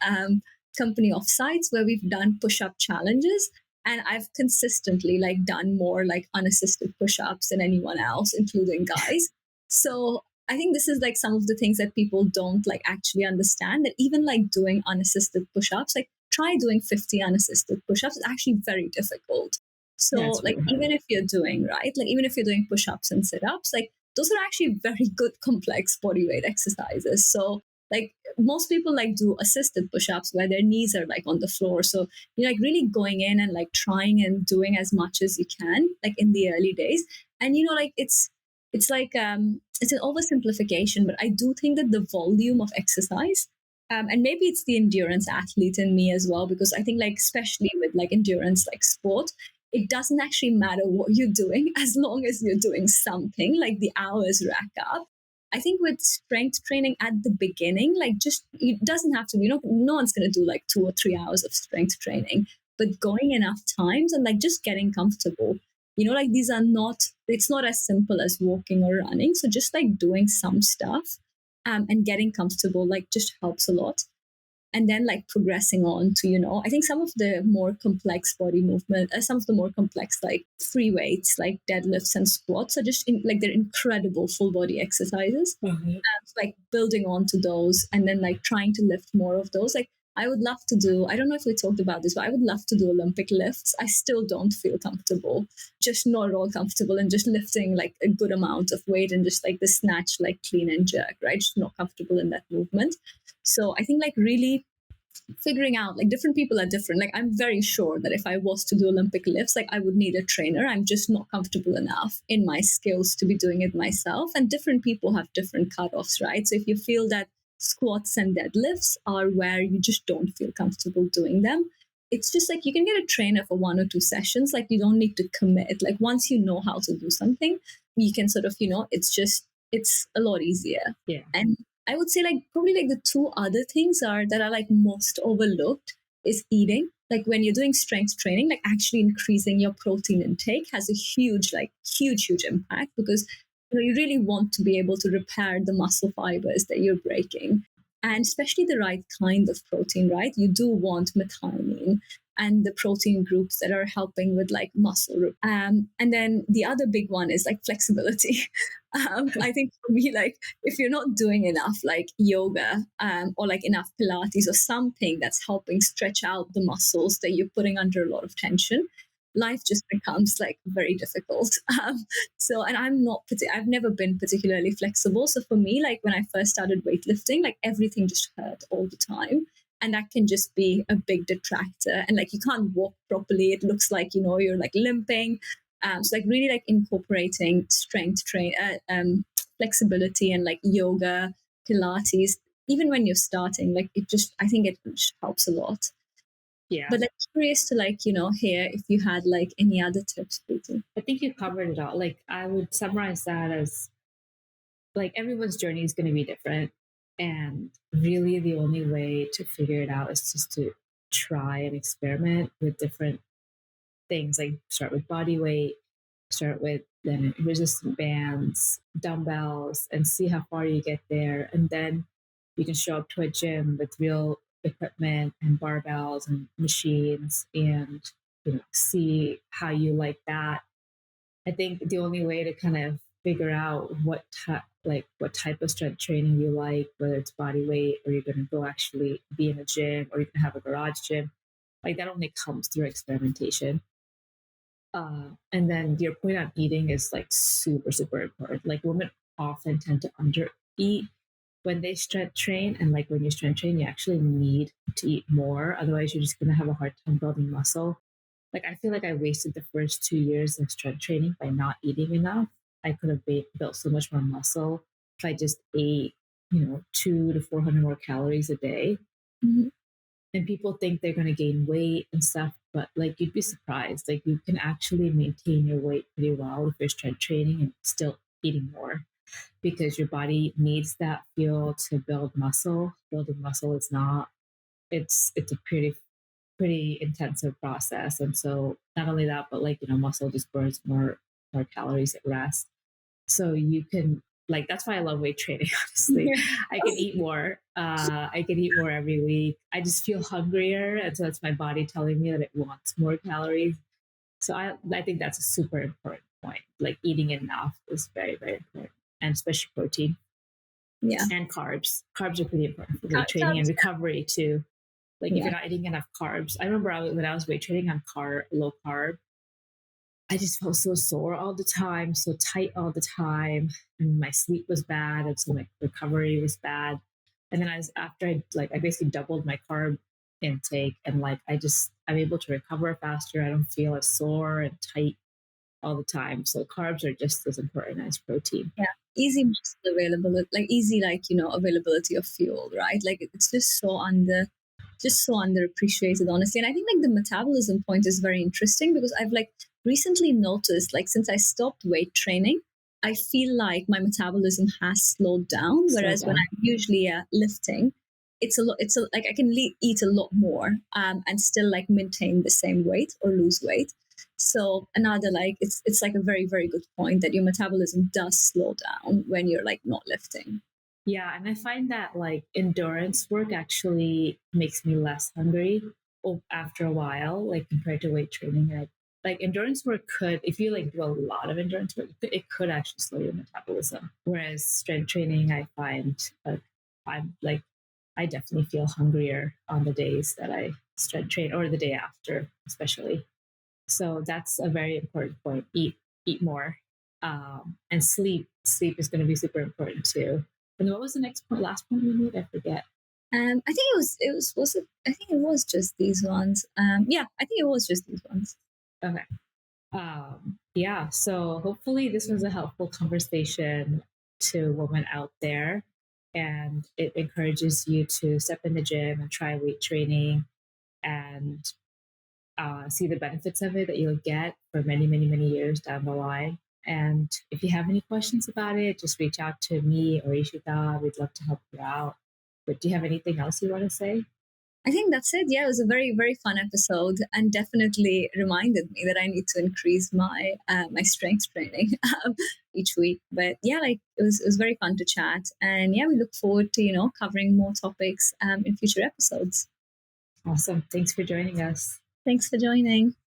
company offsites where we've done push-up challenges, And I've consistently like done more like unassisted push-ups than anyone else, including guys. So I think this is like some of the things that people don't like actually understand, that even like doing unassisted push-ups, like try doing 50 unassisted push-ups, is actually very difficult. Yeah, So it's like really hard. even if you're doing right, like even if you're doing push-ups and sit-ups, like those are actually very good complex body weight exercises. So like most people like do assisted push-ups where their knees are like on the floor. So you're like really going in and like trying and doing as much as you can, like in the early days. And you know, like it's like it's an oversimplification, but I do think that the volume of exercise, and maybe it's the endurance athlete in me as well, because I think like especially with like endurance like sport, it doesn't actually matter what you're doing as long as you're doing something, like the hours rack up. I think with strength training at the beginning, like just it doesn't have to be, you know, no one's going to do like 2 or 3 hours of strength training, but going enough times and like just getting comfortable. You know, like these are not, it's not as simple as walking or running. So just like doing some stuff and getting comfortable, like just helps a lot. And then like progressing on to, you know, I think some of the more complex body movement, some of the more complex like free weights like deadlifts and squats are just like they're incredible full body exercises. Mhm. Like building on to those and then like trying to lift more of those. Like I would love to do, I don't know if we talked about this, but I would love to do Olympic lifts. I still don't feel comfortable, just not at all comfortable, and just lifting like a good amount of weight and just like the snatch, like clean and jerk, right? Just not comfortable in that movement. So I think like really figuring out, like different people are different. Like I'm very sure that if I was to do Olympic lifts, like I would need a trainer. I'm just not comfortable enough in my skills to be doing it myself. And different people have different cutoffs, right? So if you feel that squats and deadlifts are where you just don't feel comfortable doing them, it's just like you can get a trainer for 1 or 2 sessions. Like you don't need to commit. Like once you know how to do something, you can sort of, you know, it's just, it's a lot easier. Yeah. And I would say like probably like the two other things are that are like most overlooked is eating. Like when you're doing strength training, like actually increasing your protein intake has a huge, like huge impact, because you know you really want to be able to repair the muscle fibers that you're breaking. And especially the right kind of protein, right? You do want methionine and the protein groups that are helping with like muscle. And then the other big one is like flexibility. I think for me, like if you're not doing enough like yoga or like enough Pilates or something that's helping stretch out the muscles that you're putting under a lot of tension, life just becomes like very difficult. So, and I've never been particularly flexible. So for me, like when I first started weightlifting, like everything just hurt all the time. And that can just be a big detractor. And like you can't walk properly. It looks like, you know, you're like limping. So like really like incorporating flexibility and like yoga, Pilates, even when you're starting, like it just, I think it just helps a lot. Yeah. But like curious to like, you know, hear if you had like any other tips, Preeti. I think you covered it all. Like I would summarize that as like everyone's journey is going to be different. And really the only way to figure it out is just to try and experiment with different things. Like start with body weight, start with then resistant bands, dumbbells, and see how far you get there. And then you can show up to a gym with real equipment and barbells and machines and see how you like that. I think the only way to kind of figure out what type of strength training you like, whether it's body weight or you're going to go actually be in a gym or you can have a garage gym, like that only comes through experimentation. And then your point on eating is like super important. Like women often tend to under eat when they strength train, and like when you strength train, you actually need to eat more. Otherwise, you're just going to have a hard time building muscle. Like I feel like I wasted the first 2 years of strength training by not eating enough. I could have built so much more muscle if I just ate, 200 to 400 more calories a day. Mm-hmm. And people think they're going to gain weight and stuff, but like you'd be surprised. Like you can actually maintain your weight pretty well if you're strength training and still eating more, because your body needs that fuel to build muscle. Building muscle is not. It's a pretty intensive process. And so not only that, but like, muscle just burns more calories at rest. So you can like that's why I love weight training. Honestly, I can eat more. I can eat more every week. I just feel hungrier, and so that's my body telling me that it wants more calories. So I think that's a super important point. Like eating enough is very very important, and especially protein Yeah. and carbs. Carbs are pretty important for weight training and Carbs. recovery too. Like if Yeah. you're not eating enough carbs, I remember when I was weight training on low carb, I just felt so sore all the time, so tight all the time, and my sleep was bad, and so my recovery was bad. And then after I basically doubled my carb intake, and like I'm able to recover faster. I don't feel as sore and tight all the time. So carbs are just as important as protein. Yeah, easy muscle availability, like easy, like availability of fuel, right? Like it's just so underappreciated, honestly. And I think like the metabolism point is very interesting because I've like recently noticed, like since I stopped weight training, I feel like my metabolism has slowed down. Slow Whereas when down. I'm usually lifting, it's a lot. It's like I can eat a lot more, and still like maintain the same weight or lose weight. So another like it's like a very very good point that your metabolism does slow down when you're like not lifting. Yeah, and I find that like endurance work actually makes me less hungry after a while, like compared to weight training. Like endurance work could, if you like do a lot of endurance work, it could actually slow your metabolism. Whereas strength training, I find like I'm like I definitely feel hungrier on the days that I strength train or the day after, especially. So that's a very important point. Eat more, and sleep. Sleep is going to be super important too. And what was the next point? Last point we made? I forget. I think was it, I think it was just these ones. Yeah, I think it was just these ones. Okay. Yeah. So hopefully this was a helpful conversation to women out there, and it encourages you to step in the gym and try weight training and see the benefits of it that you'll get for many, many, many years down the line. And if you have any questions about it, just reach out to me or Ishita. We'd love to help you out. But do you have anything else you want to say? I think that's it. Yeah, it was a very very fun episode, and definitely reminded me that I need to increase my strength training each week. But yeah, like it was very fun to chat, and yeah, we look forward to covering more topics in future episodes. Awesome. Thanks for joining us. Thanks for joining.